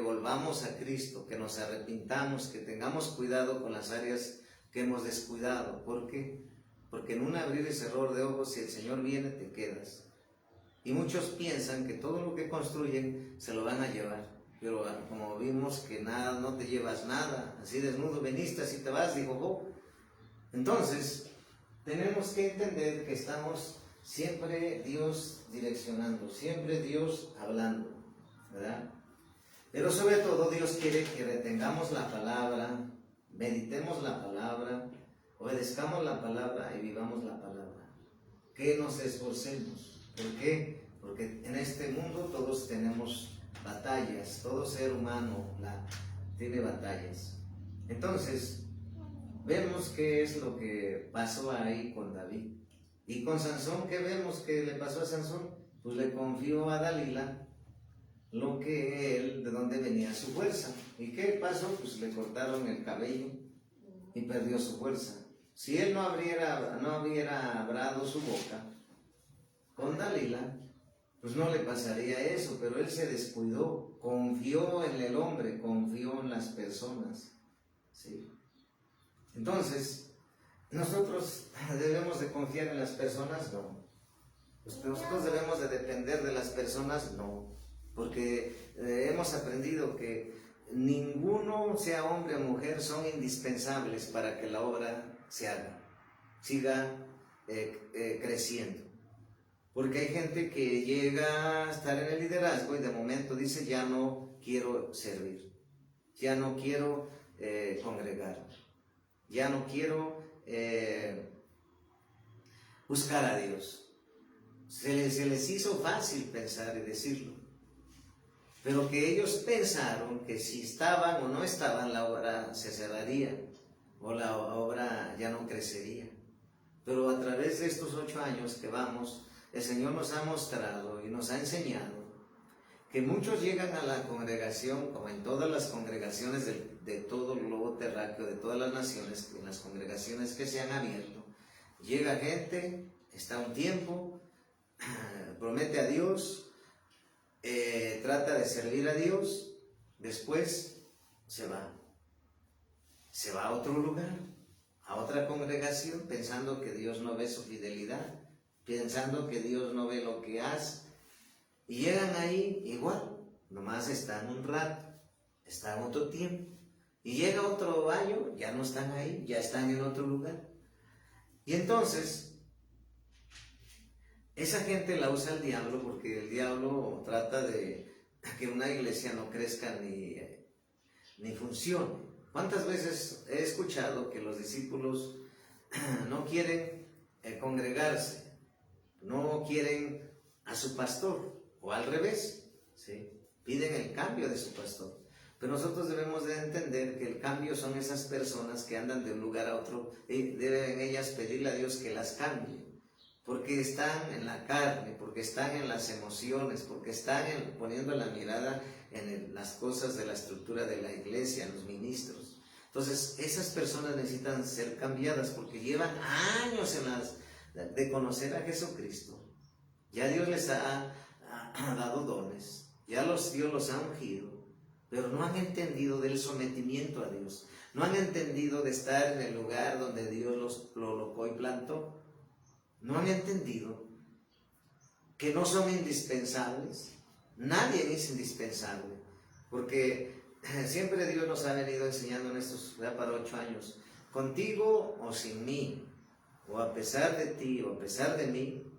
volvamos a Cristo, que nos arrepintamos, que tengamos cuidado con las áreas que hemos descuidado. ¿Por qué? Porque en un abrir y cerrar de ojos, si el Señor viene, te quedas. Y muchos piensan que todo lo que construyen se lo van a llevar. Pero como vimos que nada, no te llevas nada, así desnudo veniste, así te vas, dijo Job. Entonces, tenemos que entender que estamos siempre Dios direccionando, siempre Dios hablando, ¿verdad? Pero sobre todo Dios quiere que retengamos la palabra, meditemos la palabra, obedezcamos la palabra y vivamos la palabra. Que nos esforcemos. ¿Por qué? Porque en este mundo todos tenemos batallas, todo ser humano tiene batallas. Entonces, vemos qué es lo que pasó ahí con David. Y con Sansón, ¿qué vemos que le pasó a Sansón? Pues le confió a Dalila de dónde venía su fuerza. ¿Y qué pasó? Pues le cortaron el cabello y perdió su fuerza. Si él no hubiera abrado su boca con Dalila, pues no le pasaría eso, pero él se descuidó, confió en el hombre, confió en las personas, ¿sí? Entonces, ¿nosotros debemos de confiar en las personas? No. Pues nosotros debemos de depender de las personas, no, porque hemos aprendido que ninguno, sea hombre o mujer, son indispensables para que la obra siga creciendo. Porque hay gente que llega a estar en el liderazgo y de momento dice, ya no quiero servir, ya no quiero congregar, ya no quiero buscar a Dios. Se les hizo fácil pensar y decirlo, pero que ellos pensaron que si estaban o no estaban, la obra se cerraría o la obra ya no crecería. Pero a través de estos 8 años que vamos, el Señor nos ha mostrado y nos ha enseñado que muchos llegan a la congregación, como en todas las congregaciones de todo el globo terráqueo, de todas las naciones, en las congregaciones que se han abierto. Llega gente, está un tiempo, promete a Dios, trata de servir a Dios, después se va a otro lugar, a otra congregación, pensando que Dios no ve su fidelidad, pensando que Dios no ve lo que hace. Y llegan ahí igual, nomás están un rato, están otro tiempo. Y llega otro año, ya no están ahí, ya están en otro lugar. Y entonces, esa gente la usa el diablo porque el diablo trata de que una iglesia no crezca ni funcione. ¿Cuántas veces he escuchado que los discípulos no quieren congregarse, no quieren a su pastor? O al revés, ¿sí? Piden el cambio de su pastor. Pero nosotros debemos de entender que el cambio son esas personas que andan de un lugar a otro y deben ellas pedirle a Dios que las cambie. Porque están en la carne, porque están en las emociones, porque están poniendo la mirada en las cosas de la estructura de la iglesia, en los ministros. Entonces, esas personas necesitan ser cambiadas porque llevan años de conocer a Jesucristo. Ya Dios les ha dado dones, Dios los ha ungido, pero no han entendido del sometimiento a Dios, no han entendido de estar en el lugar donde Dios lo colocó y plantó, no han entendido que no son indispensables. Nadie es indispensable, porque siempre Dios nos ha venido enseñando en estos ya para 8 años, contigo o sin mí, o a pesar de ti o a pesar de mí,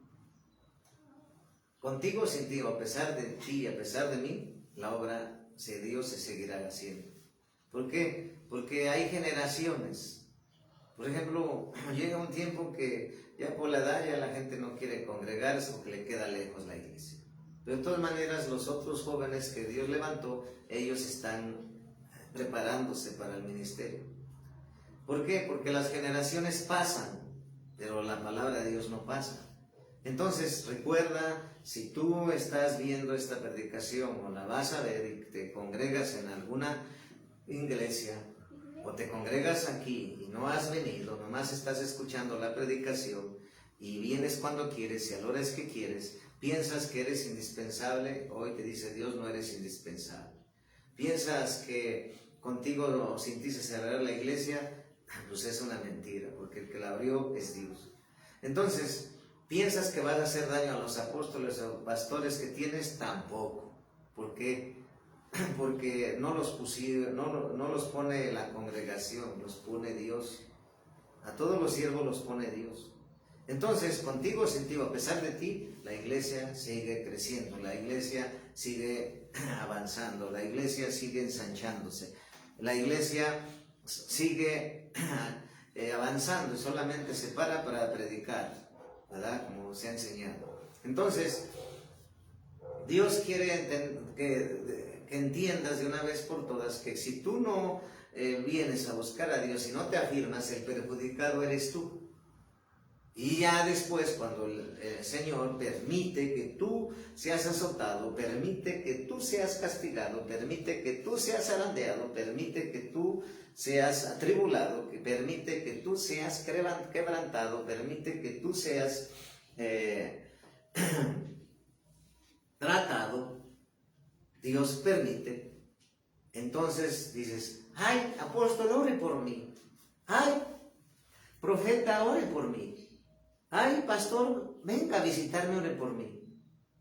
contigo o sin ti, o a pesar de ti, a pesar de mí, la obra de Dios se seguirá haciendo. ¿Por qué? Porque hay generaciones. Por ejemplo, llega un tiempo que ya por la edad ya la gente no quiere congregarse porque le queda lejos la iglesia. Pero de todas maneras, los otros jóvenes que Dios levantó, ellos están preparándose para el ministerio. ¿Por qué? Porque las generaciones pasan, pero la palabra de Dios no pasa. Entonces, recuerda, si tú estás viendo esta predicación o la vas a ver y te congregas en alguna iglesia o te congregas aquí y no has venido, nomás estás escuchando la predicación y vienes cuando quieres y a la hora que quieres, piensas que eres indispensable, hoy te dice Dios, no eres indispensable. Piensas que contigo o sin ti se cerrará la iglesia, pues es una mentira, porque el que la abrió es Dios. Entonces, piensas que vas a hacer daño a los apóstoles o pastores que tienes, tampoco. ¿Por qué? Porque no los pone la congregación, los pone Dios. A todos los siervos los pone Dios. Entonces, contigo o sin ti, a pesar de ti, la iglesia sigue creciendo, la iglesia sigue avanzando, la iglesia sigue ensanchándose, la iglesia sigue avanzando y solamente se para predicar, ¿verdad? Como se ha enseñado. Entonces, Dios quiere que entiendas de una vez por todas que si tú no vienes a buscar a Dios y no te afirmas, el perjudicado eres tú. Y ya después, cuando el Señor permite que tú seas azotado, permite que tú seas castigado, permite que tú seas zarandeado, permite que tú seas atribulado, que permite que tú seas quebrantado, permite que tú seas tratado, Dios permite. Entonces dices, ay, apóstol, ore por mí. Ay, profeta, ore por mí. Ay, pastor, venga a visitarme, ore por mí.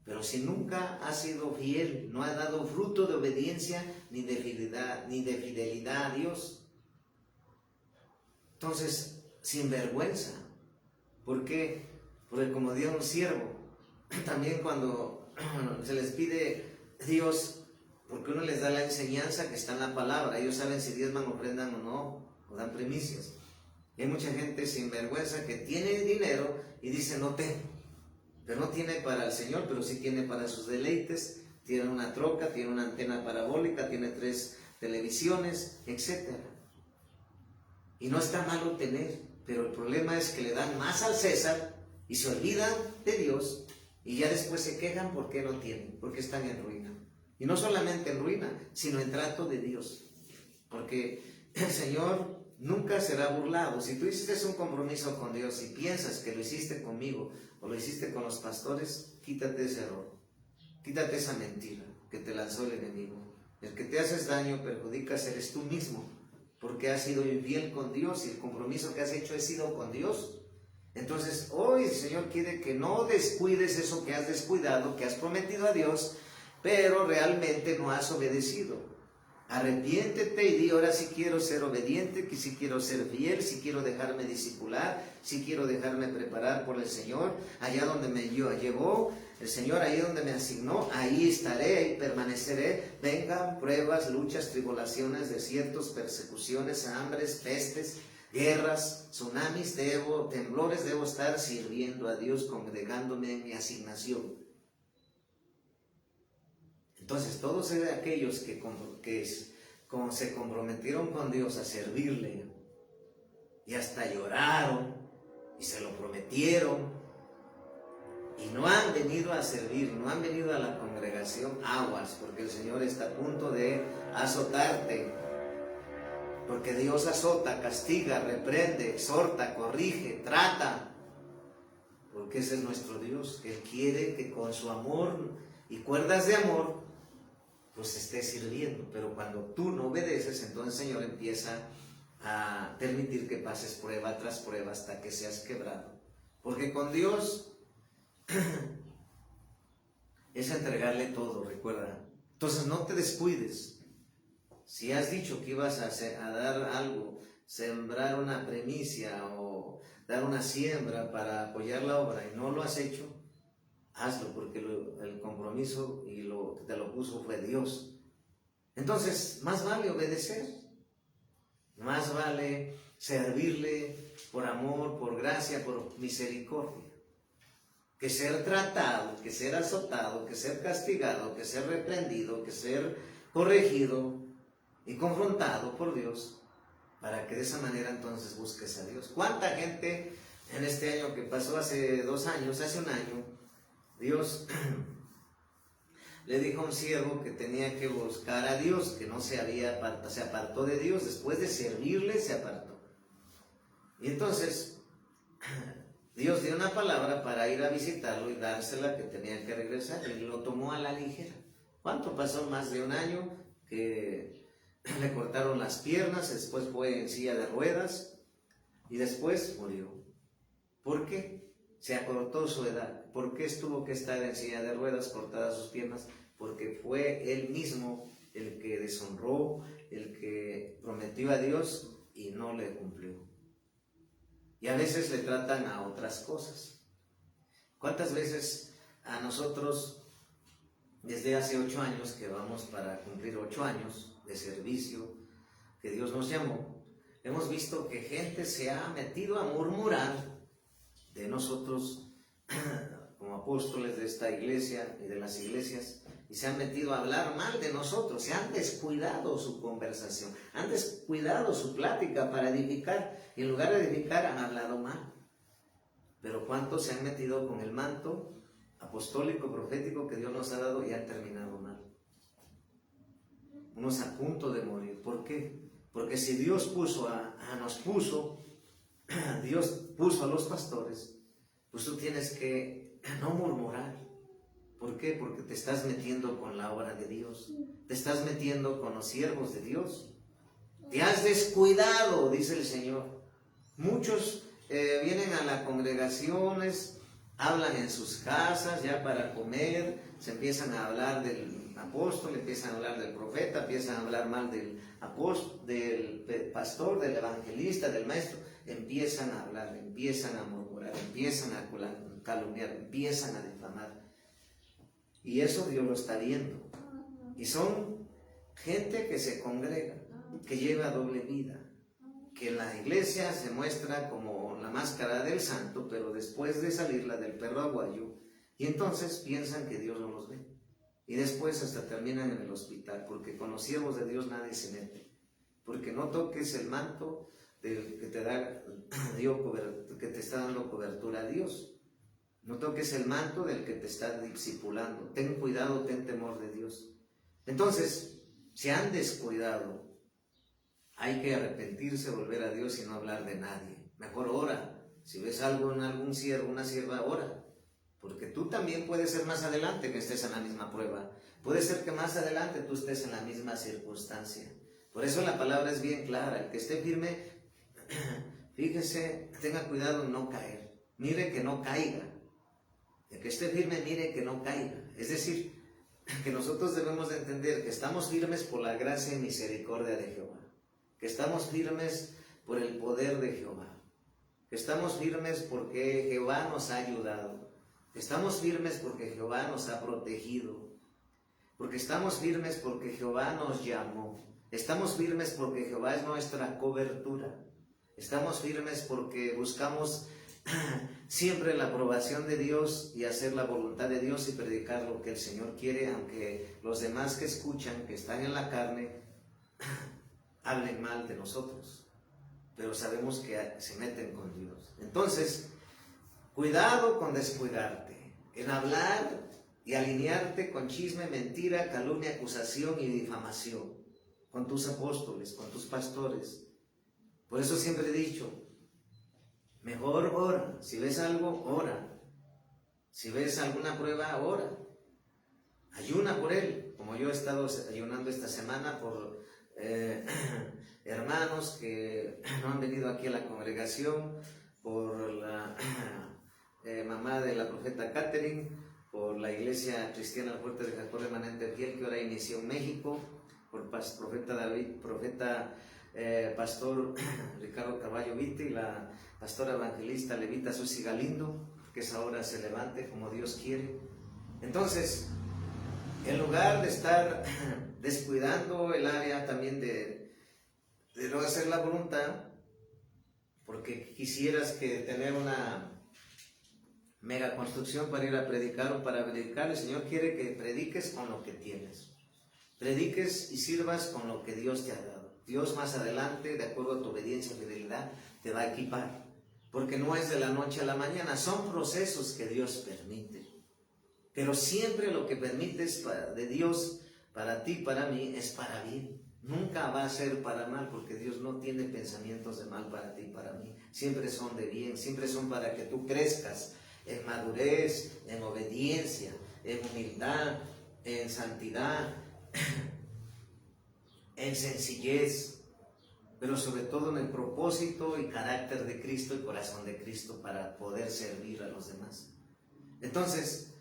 Pero si nunca ha sido fiel, no ha dado fruto de obediencia ni de fidelidad a Dios, entonces, sin vergüenza. ¿Por qué? Porque como Dios un siervo, también cuando se les pide Dios, porque uno les da la enseñanza que está en la palabra. Ellos saben si diezman, ofrendan o no, o dan primicias. Y hay mucha gente sin vergüenza que tiene dinero y dice no tengo, pero no tiene para el Señor, pero sí tiene para sus deleites. Tiene una troca, tiene una antena parabólica, tiene 3 televisiones, etc. Y no está malo tener, pero el problema es que le dan más al César y se olvidan de Dios y ya después se quejan porque no tienen, porque están en ruina. Y no solamente en ruina, sino en trato de Dios. Porque el Señor nunca será burlado. Si tú hiciste un compromiso con Dios y piensas que lo hiciste conmigo o lo hiciste con los pastores, quítate ese error. Quítate esa mentira que te lanzó el enemigo. El que te haces daño, perjudicas, eres tú mismo, porque has sido infiel con Dios y el compromiso que has hecho ha sido con Dios. Entonces, hoy el Señor quiere que no descuides eso que has descuidado, que has prometido a Dios, pero realmente no has obedecido. Arrepiéntete y di, ahora sí quiero ser obediente, que sí quiero ser fiel, sí quiero dejarme discipular, sí quiero dejarme preparar por el Señor, allá donde me llevó el Señor, ahí donde me asignó, ahí estaré, ahí permaneceré. Vengan pruebas, luchas, tribulaciones, desiertos, persecuciones, hambres, pestes, guerras, tsunamis, temblores, debo estar sirviendo a Dios, congregándome en mi asignación. Entonces, todos aquellos que se comprometieron con Dios a servirle y hasta lloraron y se lo prometieron y no han venido a servir, no han venido a la congregación, aguas, porque el Señor está a punto de azotarte. Porque Dios azota, castiga, reprende, exhorta, corrige, trata. Porque ese es nuestro Dios. Él quiere que con su amor y cuerdas de amor pues estés sirviendo. Pero cuando tú no obedeces, entonces el Señor empieza a permitir que pases prueba tras prueba hasta que seas quebrado. Porque con Dios es entregarle todo, recuerda. Entonces no te descuides. Si has dicho que ibas a dar algo, sembrar una primicia o dar una siembra para apoyar la obra y no lo has hecho, hazlo, porque el compromiso y lo que te lo puso fue Dios. Entonces, más vale obedecer, más vale servirle por amor, por gracia, por misericordia, que ser tratado, que ser azotado, que ser castigado, que ser reprendido, que ser corregido y confrontado por Dios, para que de esa manera entonces busques a Dios. ¿Cuánta gente en este año que pasó, hace 2 años, hace un año, Dios le dijo a un siervo que tenía que buscar a Dios, que no se apartó de Dios, después de servirle se apartó? Y entonces Dios dio una palabra para ir a visitarlo y dársela, que tenía que regresar, y lo tomó a la ligera. ¿Cuánto pasó? Más de un año que le cortaron las piernas, después fue en silla de ruedas y después murió. ¿Por qué? Se acortó su edad. ¿Por qué tuvo que estar en silla de ruedas, cortadas sus piernas? Porque fue él mismo el que deshonró, el que prometió a Dios y no le cumplió. Y a veces le tratan a otras cosas. ¿Cuántas veces a nosotros, desde hace 8 años, que vamos para cumplir 8 años de servicio que Dios nos llamó, hemos visto que gente se ha metido a murmurar de nosotros como apóstoles de esta iglesia y de las iglesias, y se han metido a hablar mal de nosotros, se han descuidado su conversación, han descuidado su plática para edificar, y en lugar de edificar han hablado mal. Pero ¿cuántos se han metido con el manto apostólico, profético que Dios nos ha dado y han terminado mal? Unos a punto de morir. ¿Por qué? Porque si Dios Dios puso a los pastores, pues tú tienes que no murmurar. ¿Por qué? Porque te estás metiendo con la obra de Dios, te estás metiendo con los siervos de Dios. Te has descuidado, dice el Señor. Muchos vienen a las congregaciones, hablan en sus casas ya para comer, se empiezan a hablar del apóstol, empiezan a hablar del profeta, empiezan a hablar mal del apóstol, del pastor, del evangelista, del maestro. Empiezan a hablar, empiezan a murmurar, empiezan a calumniar, empiezan a difamar. Y eso Dios lo está viendo. Y son gente que se congrega, que lleva doble vida, que en la iglesia se muestra como la máscara del santo, pero después de salir la del perro aguayo, y entonces piensan que Dios no los ve. Y después hasta terminan en el hospital, porque con los siervos de Dios nadie se mete. Porque no toques el manto del que te da que te está dando cobertura a Dios. No toques el manto del que te está discipulando. Ten cuidado, ten temor de Dios. Entonces, se han descuidado. Hay que arrepentirse, volver a Dios y no hablar de nadie. Mejor ora. Si ves algo en algún siervo, una sierva, ora. Porque tú también puedes ser más adelante que estés en la misma prueba. Puede ser que más adelante tú estés en la misma circunstancia. Por eso la palabra es bien clara. El que esté firme, fíjese, tenga cuidado en no caer. Mire que no caiga. El que esté firme, mire que no caiga. Es decir, que nosotros debemos de entender que estamos firmes por la gracia y misericordia de Jehová. Que estamos firmes por el poder de Jehová. Que estamos firmes porque Jehová nos ha ayudado. Estamos firmes porque Jehová nos ha protegido, porque estamos firmes porque Jehová nos llamó, estamos firmes porque Jehová es nuestra cobertura, estamos firmes porque buscamos siempre la aprobación de Dios y hacer la voluntad de Dios y predicar lo que el Señor quiere, aunque los demás que escuchan, que están en la carne, hablen mal de nosotros, pero sabemos que se meten con Dios. Entonces, cuidado con descuidarte, en hablar y alinearte con chisme, mentira, calumnia, acusación y difamación, con tus apóstoles, con tus pastores. Por eso siempre he dicho, mejor ora. Si ves algo, ora. Si ves alguna prueba, ora. Ayuna por él, como yo he estado ayunando esta semana por hermanos que no han venido aquí a la congregación, por la mamá de la profeta Catherine, por la iglesia cristiana Fuerte de Jacob Remanente Fiel, que ahora inició en México, por profeta David, pastor Ricardo Carballo Vite y la pastora evangelista levita Susi Galindo, que esa hora se levante como Dios quiere. Entonces, en lugar de estar descuidando el área también de no hacer la voluntad, porque quisieras que tener una mega construcción para ir a predicar o para predicar, el Señor quiere que prediques con lo que tienes. Prediques y sirvas con lo que Dios te ha dado. Dios más adelante, de acuerdo a tu obediencia y fidelidad, te va a equipar. Porque no es de la noche a la mañana, son procesos que Dios permite. Pero siempre lo que permites de Dios para ti, para mí, es para bien. Nunca va a ser para mal, porque Dios no tiene pensamientos de mal para ti, para mí. Siempre son de bien, siempre son para que tú crezcas en madurez, en obediencia, en humildad, en santidad, en sencillez, pero sobre todo en el propósito y carácter de Cristo y corazón de Cristo para poder servir a los demás. Entonces,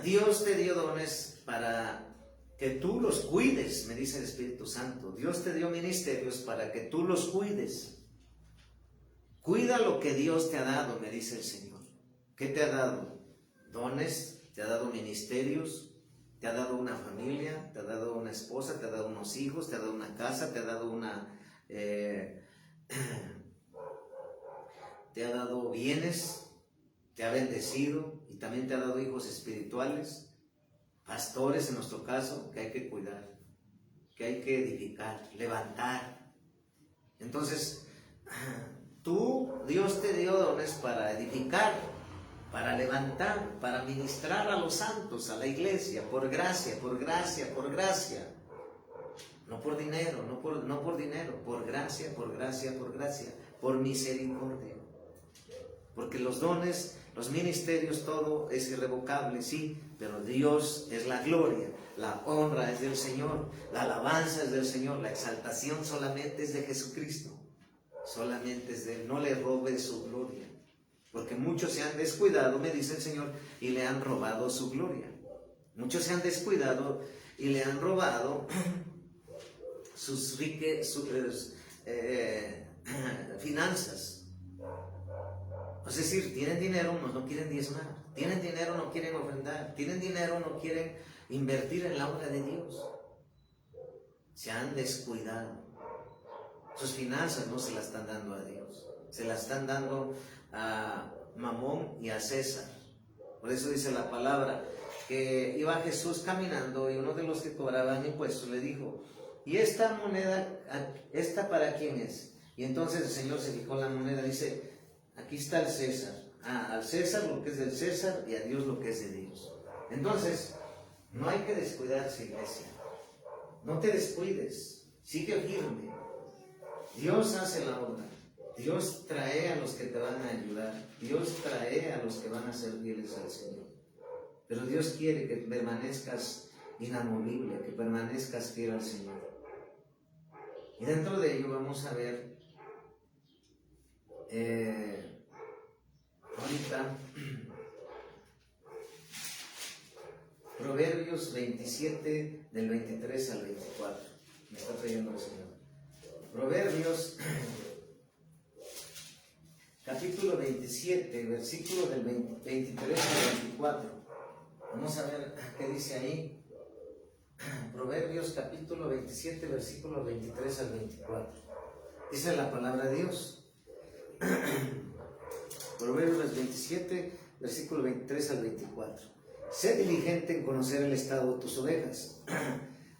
Dios te dio dones para que tú los cuides, me dice el Espíritu Santo. Dios te dio ministerios para que tú los cuides. Cuida lo que Dios te ha dado, me dice el Señor. ¿Qué te ha dado? Dones, te ha dado ministerios, te ha dado una familia, te ha dado una esposa, te ha dado unos hijos, te ha dado una casa, te ha dado te ha dado bienes, te ha bendecido y también te ha dado hijos espirituales, pastores en nuestro caso, que hay que cuidar, que hay que edificar, levantar. Entonces, Dios te dio dones para edificar, para levantar, para ministrar a los santos, a la iglesia, por gracia, por gracia, por gracia. No por dinero, no por dinero, por gracia, por gracia, por gracia, por misericordia. Porque los dones, los ministerios, todo es irrevocable, sí, pero Dios es la gloria, la honra es del Señor, la alabanza es del Señor, la exaltación solamente es de Jesucristo, solamente es de Él. No le robe su gloria, porque muchos se han descuidado, me dice el Señor, y le han robado su gloria. Muchos se han descuidado y le han robado sus finanzas. Es decir, tienen dinero, no quieren diezmar, tienen dinero, no quieren ofrendar, tienen dinero, no quieren invertir en la obra de Dios. se han descuidado. Sus finanzas no se las están dando a Dios, se las están dando a Mamón y a César. Por eso dice la palabra que iba Jesús caminando y uno de los que cobraban impuestos le dijo: ¿y esta moneda, esta para quién es? Y entonces el Señor se fijó en la moneda, dice: aquí está el César. Al César lo que es del César y a Dios lo que es de Dios. Entonces, no hay que descuidarse, iglesia. No te descuides, sigue firme. Dios hace la obra. Dios trae a los que te van a ayudar. Dios trae a los que van a ser fieles al Señor. Pero Dios quiere que permanezcas inamovible, que permanezcas fiel al Señor. Y dentro de ello vamos a ver ahorita Proverbios 27 del 23 al 24. Me está trayendo el Señor. Proverbios capítulo 27, versículo del 23 al 24. Vamos a ver qué dice ahí. Proverbios capítulo 27, versículo 23 al 24. Dice la palabra de Dios. Proverbios 27, versículo 23 al 24. Sé diligente en conocer el estado de tus ovejas.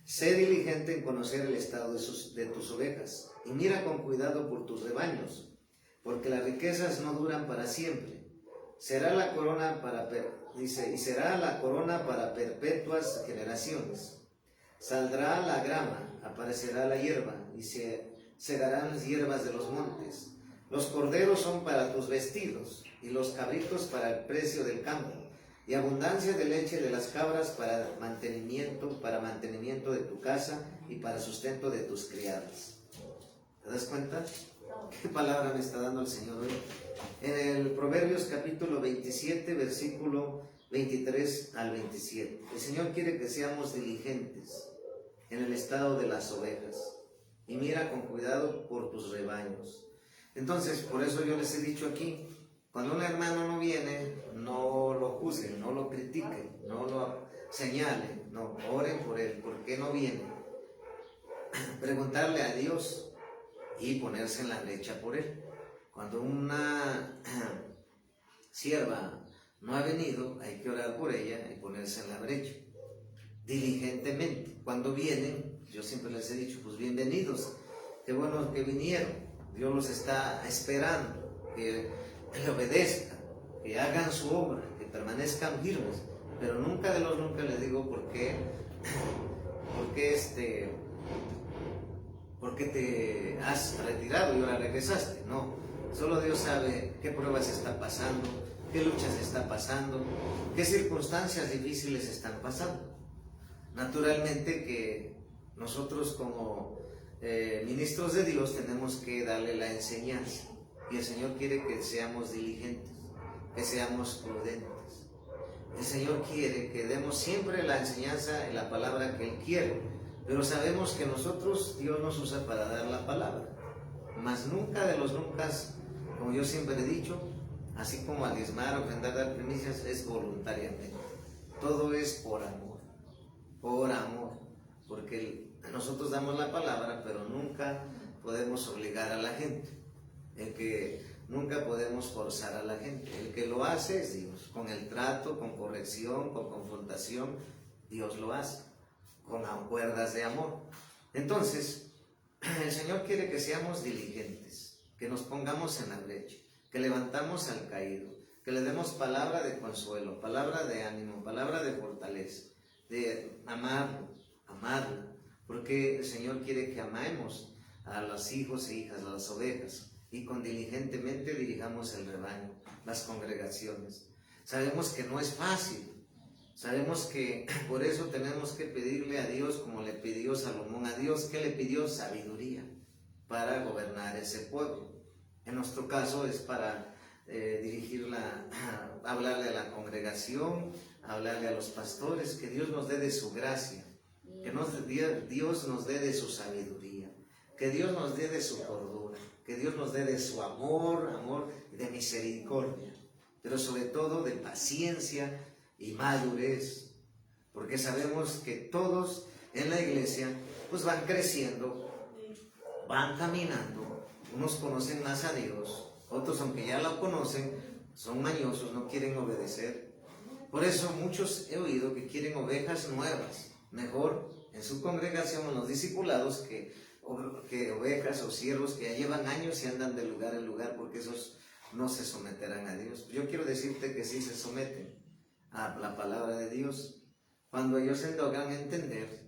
Sé diligente en conocer el estado de tus ovejas. Y mira con cuidado por tus rebaños, porque las riquezas no duran para siempre. Será la corona y será la corona para perpetuas generaciones. Saldrá la grama, aparecerá la hierba, y se segarán las hierbas de los montes. Los corderos son para tus vestidos, y los cabritos para el precio del campo, y abundancia de leche de las cabras para mantenimiento de tu casa y para sustento de tus criadas. ¿Te das cuenta? ¿Qué palabra me está dando el Señor hoy? En el Proverbios capítulo 27, versículo 23 al 27. El Señor quiere que seamos diligentes en el estado de las ovejas. Y mira con cuidado por tus rebaños. Entonces, por eso yo les he dicho aquí, cuando un hermano no viene, no lo juzguen, no lo critiquen, no lo señalen, no, oren por él. ¿Por qué no viene? Preguntarle a Dios y ponerse en la brecha por él. Cuando una sierva no ha venido, hay que orar por ella y ponerse en la brecha diligentemente. Cuando vienen, yo siempre les he dicho: pues bienvenidos, qué bueno que vinieron, Dios los está esperando, que le obedezcan, que hagan su obra, que permanezcan firmes. Pero nunca les digo por qué te has retirado y ahora regresaste. No, solo Dios sabe qué pruebas está pasando, qué luchas está pasando, qué circunstancias difíciles están pasando. Naturalmente que nosotros como ministros de Dios tenemos que darle la enseñanza, y el Señor quiere que seamos diligentes, que seamos prudentes. El Señor quiere que demos siempre la enseñanza en la palabra que Él quiere, pero sabemos que nosotros, Dios nos usa para dar la palabra, mas nunca de los nunca, como yo siempre he dicho, así como al diezmar, ofrendar, dar primicias, es voluntariamente. Todo es por amor, porque nosotros damos la palabra, pero nunca podemos obligar a la gente. El que nunca podemos forzar a la gente. El que lo hace es Dios, con el trato, con corrección, con confrontación. Dios lo hace, con cuerdas de amor. Entonces, el Señor quiere que seamos diligentes, que nos pongamos en la brecha, que levantamos al caído, que le demos palabra de consuelo, palabra de ánimo, palabra de fortaleza, de amarlo, porque el Señor quiere que amemos a los hijos e hijas, a las ovejas, y con diligentemente dirijamos el rebaño, las congregaciones. Sabemos que no es fácil, sabemos que por eso tenemos que pedirle a Dios, como le pidió Salomón a Dios. ¿Qué le pidió? Sabiduría para gobernar ese pueblo. En nuestro caso es para hablarle a la congregación, hablarle a los pastores, que Dios nos dé de su gracia, que Dios nos dé de su sabiduría, que Dios nos dé de su cordura, que Dios nos dé de su amor y de misericordia, pero sobre todo de paciencia y madurez, porque sabemos que todos en la iglesia pues van creciendo, van caminando, unos conocen más a Dios, otros aunque ya lo conocen, son mañosos, no quieren obedecer. Por eso muchos he oído que quieren ovejas nuevas, mejor en su congregación, en los discipulados, que ovejas o siervos que ya llevan años y andan de lugar en lugar, porque esos no se someterán a Dios. Yo quiero decirte que sí se someten a la palabra de Dios, cuando ellos se logran entender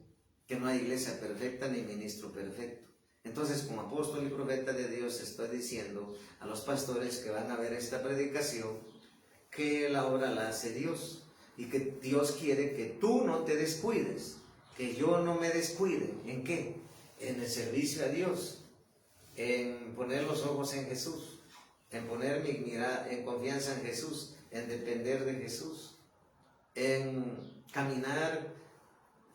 que no hay iglesia perfecta ni ministro perfecto. Entonces, como apóstol y profeta de Dios, estoy diciendo a los pastores que van a ver esta predicación que la obra la hace Dios y que Dios quiere que tú no te descuides, que yo no me descuide. ¿En qué? En el servicio a Dios, en poner los ojos en Jesús, en poner mi mirada en confianza en Jesús, en depender de Jesús, en caminar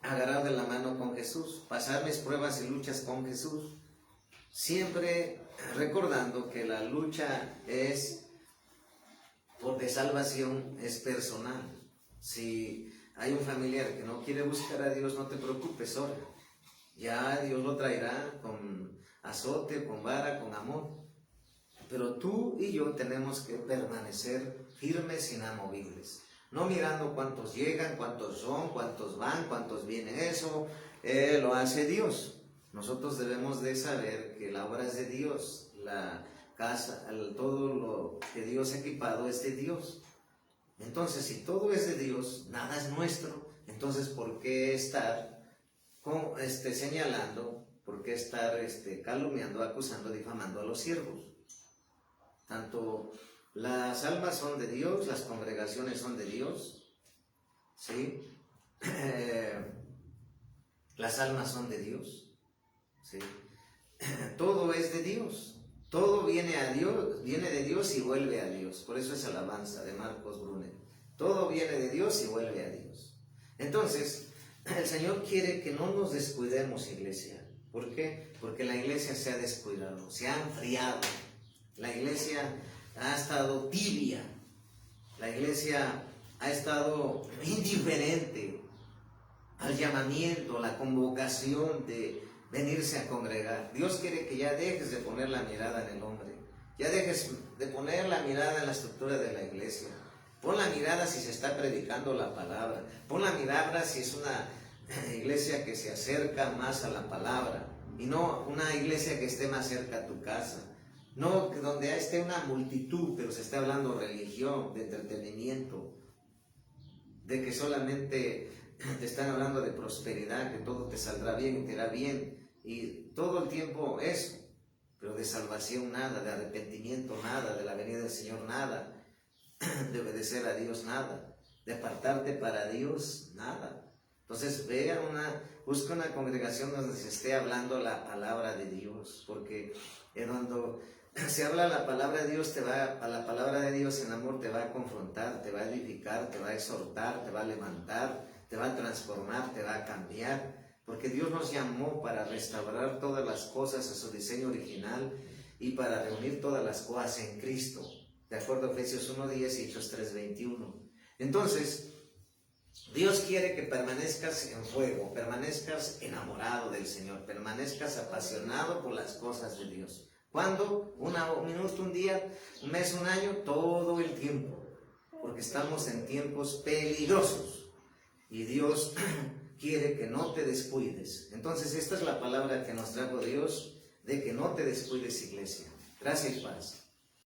agarrado de la mano con Jesús, pasar mis pruebas y luchas con Jesús, siempre recordando que la lucha es de salvación, es personal. Si hay un familiar que no quiere buscar a Dios, no te preocupes, ora. Ya Dios lo traerá con azote, con vara, con amor. Pero tú y yo tenemos que permanecer firmes, inamovibles. No mirando cuántos llegan, cuántos son, cuántos van, cuántos vienen. Eso lo hace Dios. Nosotros debemos de saber que la obra es de Dios. La casa, todo lo que Dios ha equipado es de Dios. Entonces, si todo es de Dios, nada es nuestro. Entonces, ¿por qué estar señalando? ¿Por qué estar calumniando, acusando, difamando a los siervos? Tanto las almas son de Dios, las congregaciones son de Dios, ¿sí? Las almas son de Dios, ¿sí? Todo es de Dios, todo viene a Dios, viene de Dios y vuelve a Dios. Por eso es alabanza de Marcos Brunet. Todo viene de Dios y vuelve a Dios. Entonces, el Señor quiere que no nos descuidemos, iglesia. ¿Por qué? Porque la iglesia se ha descuidado, se ha enfriado. La iglesia ha estado tibia, la iglesia ha estado indiferente al llamamiento, a la convocación de venirse a congregar. Dios quiere que ya dejes de poner la mirada en el hombre, ya dejes de poner la mirada en la estructura de la iglesia. Pon la mirada si se está predicando la palabra, pon la mirada si es una iglesia que se acerca más a la palabra y no una iglesia que esté más cerca a tu casa. No donde esté una multitud, pero se está hablando de religión, de entretenimiento, de que solamente te están hablando de prosperidad, que todo te saldrá bien y te irá bien, y todo el tiempo eso, pero de salvación nada, de arrepentimiento nada, de la venida del Señor nada, de obedecer a Dios nada, de apartarte para Dios nada. Entonces busca una congregación donde se esté hablando la palabra de Dios, porque cuando se habla la palabra de Dios, la palabra de Dios en amor te va a confrontar, te va a edificar, te va a exhortar, te va a levantar, te va a transformar, te va a cambiar, porque Dios nos llamó para restaurar todas las cosas a su diseño original y para reunir todas las cosas en Cristo, de acuerdo a Efesios 1:10 y Hechos 3:21. Entonces, Dios quiere que permanezcas en fuego, permanezcas enamorado del Señor, permanezcas apasionado por las cosas de Dios. ¿Cuándo? Un minuto, un día, un mes, un año, todo el tiempo. Porque estamos en tiempos peligrosos. Y Dios quiere que no te descuides. Entonces, esta es la palabra que nos trajo Dios, de que no te descuides, iglesia. Gracias, paz.